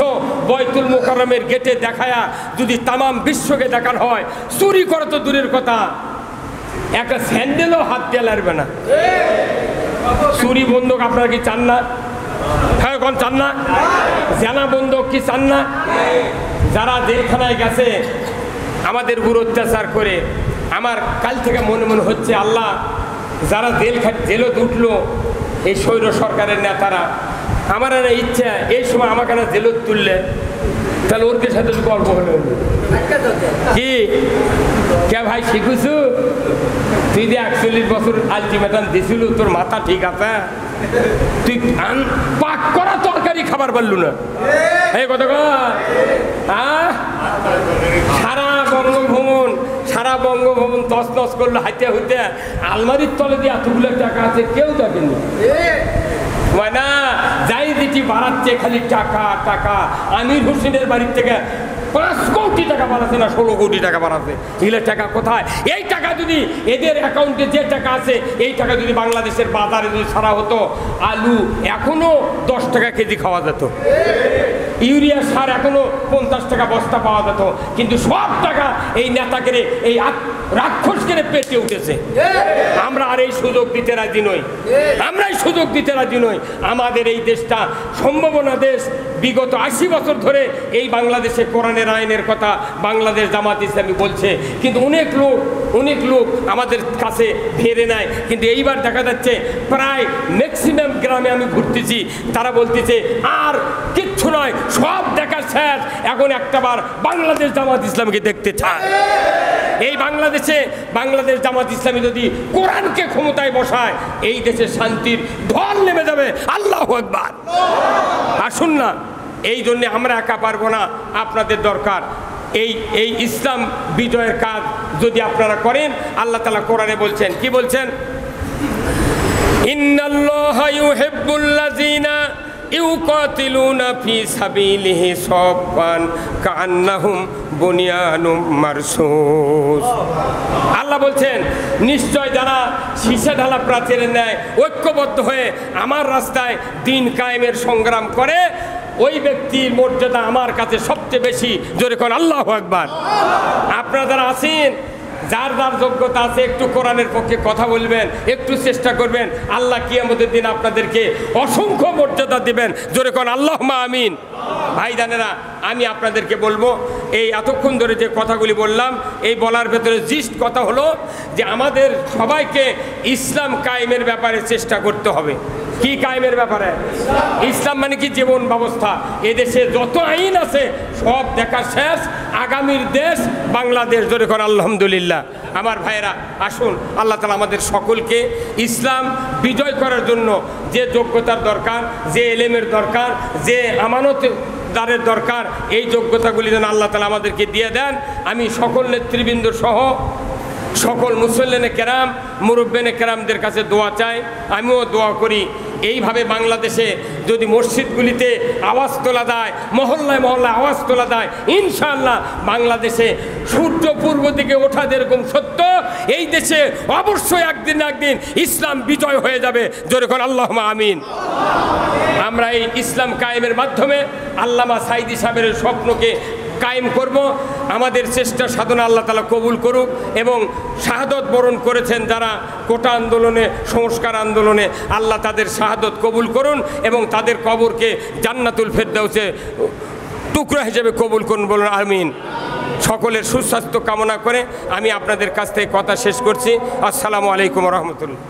বয়তুল মোকাররমের গেটে দেখায়া যদি তামাম বিশ্বকে দেখানো হয়, চুরি করে তো দূরের কথা, একটা স্যান্ডেলও হাত দিয়ে লাগবে না। চুরি বন্ধক আপনারা কি চান না? হ্যাঁ, কোন চান না? জানা বন্ধক কি চান না? যারা জেলখানায় গেছে আমাদের উপর অত্যাচার করে, আমার কাল থেকে মনে মনে হচ্ছে আল্লাহ, যারা জেলে উঠলো এই স্বৈর সরকারের নেতারা, আমার না ইচ্ছা এই সময় আমাকে না জেলত তুললে তাহলে ওদের সাথে গল্প হলো কি কে ভাই শিখুছু, তুই যে 41 বছর আলটিমেটাম দিছিল, তোর মাথা ঠিক আছে? তুই পাক করা তরকারি খাবার পারলু না, এই কত সারা বঙ্গভবন তছনছ করলো, হাইতে হইতে আলমারির তলে দিয়ে এতগুলো টাকা আছে, কেউ দেখেনি। না যাই যেটি বাড়াচ্ছে খালি টাকা টাকা। আমির হোসেনের বাড়ির থেকে 5 কোটি টাকা বাড়াচ্ছে না 16 কোটি টাকা বাড়াচ্ছে। এগুলো টাকা কোথায়? এই টাকা যদি এদের অ্যাকাউন্টে যে টাকা আছে এই টাকা যদি বাংলাদেশের বাজারে যদি ছাড়া হতো, আলু এখনো 10 টাকা কেজি খাওয়া যেত, ইউরিয়া সার এখনো 50 টাকা বস্তা পাওয়া যেত। কিন্তু সব টাকা এই নেতাকে এই রাক্ষসকে পেটে উঠেছে। আমরা আর এই সুযোগ দিতে রাজি নই, আমরা এই সুযোগ দিতে রাজি নই। আমাদের এই দেশটা সম্ভাবনা দেশ। বিগত 80 বছর ধরে এই বাংলাদেশে কোরআনের আইনের কথা বাংলাদেশ জামাত ইসলামী বলছে, কিন্তু অনেক লোক আমাদের কাছে ফেরে নাই। কিন্তু এইবার দেখা যাচ্ছে প্রায় ম্যাক্সিমাম গ্রামে আমি ঘুরতেছি, তারা বলতেছে আর কিচ্ছু নয়, সব দেখা শেষ, এখন একটাবার বাংলাদেশ জামাত ইসলামীকে দেখতে চায়। এই বাংলাদেশ জামাত ইসলামী যদি কোরআনকে ক্ষমতায় বসায়, এই দেশে শান্তির ঢল নেমে যাবে। আল্লাহু আকবার। আসুন না, এই জন্যে আমরা একা পারবো না, আপনাদের দরকার। এই ইসলাম বিজয়ের কাজ যদি আপনারা করেন, আল্লাহ তাআলা কোরআনে বলছেন, কি বলছেন? ইন্নাল্লাহা ইউহিব্বুল্লাযীনা ইউকাতিলুনা ফি সাবিলিহি সাফফান কাআন্নাহুম বুনিয়ানুম মারসুস। আল্লাহ বলছেন, নিশ্চয় যারা শীষে ঢালা প্রাচীরের ন্যায় ঐক্যবদ্ধ হয়ে আমার রাস্তায় দিন কায়েমের সংগ্রাম করে, ওই ব্যক্তির মর্যাদা আমার কাছে সবচেয়ে বেশি। জোরে কোন আল্লাহু আকবার। আপনারা যারা আছেন, যার যার যোগ্যতা আছে, একটু কোরআনের পক্ষে কথা বলবেন, একটু চেষ্টা করবেন, আল্লাহ কিয়ামতের দিন আপনাদেরকে অসংখ্য মর্যাদা দিবেন। জোরে কোন আল্লাহুম্মা আমিন। ভাইজানেরা, আমি আপনাদেরকে বলবো, এই এতক্ষণ ধরে যে কথাগুলি বললাম, এই বলার ভেতরে জিস্ট কথা হলো যে আমাদের সবাইকে ইসলাম কায়েমের ব্যাপারে চেষ্টা করতে হবে। কি কায়েমের ব্যাপারে? ইসলাম মানে কি? জীবন ব্যবস্থা। এদেশে যত আইন আছে সব দেখা শেষ। আগামীর দেশ বাংলাদেশ। জোরে করে আলহামদুলিল্লাহ। আমার ভাইয়েরা, আসুন, আল্লাহ তাআলা আমাদের সকলকে ইসলাম বিজয় করার জন্য যে যোগ্যতার দরকার, যে এলেমের দরকার, যে আমানতদারের দরকার, এই যোগ্যতাগুলি যেন আল্লাহ তাআলা আমাদেরকে দিয়ে দেন। আমি সকল নেতৃবৃন্দ সহ সকল মুসল্লিনে কেরাম, মুরব্বিনে কেরামদের কাছে দোয়া চাই, আমিও দোয়া করি। এইভাবে বাংলাদেশে যদি মসজিদগুলিতে আওয়াজ তোলা যায়, মহল্লায় মহল্লায় আওয়াজ তোলা যায়, ইনশাআল্লাহ বাংলাদেশে সূর্য পূর্ব দিকে ওঠা যেরকম সত্য, এই দেশে অবশ্যই একদিন না একদিন ইসলাম বিজয় হয়ে যাবে। জোরে করে আল্লাহুম্মা আমিন। আমরা এই ইসলাম কায়েমের মাধ্যমে আল্লামা সাঈদী সাহেবের স্বপ্নকে কায়েম করব। আমাদের চেষ্টা সাধনা আল্লাহ তাআলা কবুল করুক, এবং শাহাদত বরণ করেছেন যারা কোটা আন্দোলনে, সংস্কার আন্দোলনে, আল্লাহ তাদের শাহাদত কবুল করুন এবং তাদের কবরকে জান্নাতুল ফেরদাউসে টুকরা হিসেবে কবুল করুন, বলুন আমিন। সকলের সুস্বাস্থ্য কামনা করে আমি আপনাদের কাছ থেকে কথা শেষ করছি। আসসালামু আলাইকুম ওয়া রাহমাতুল্লাহ।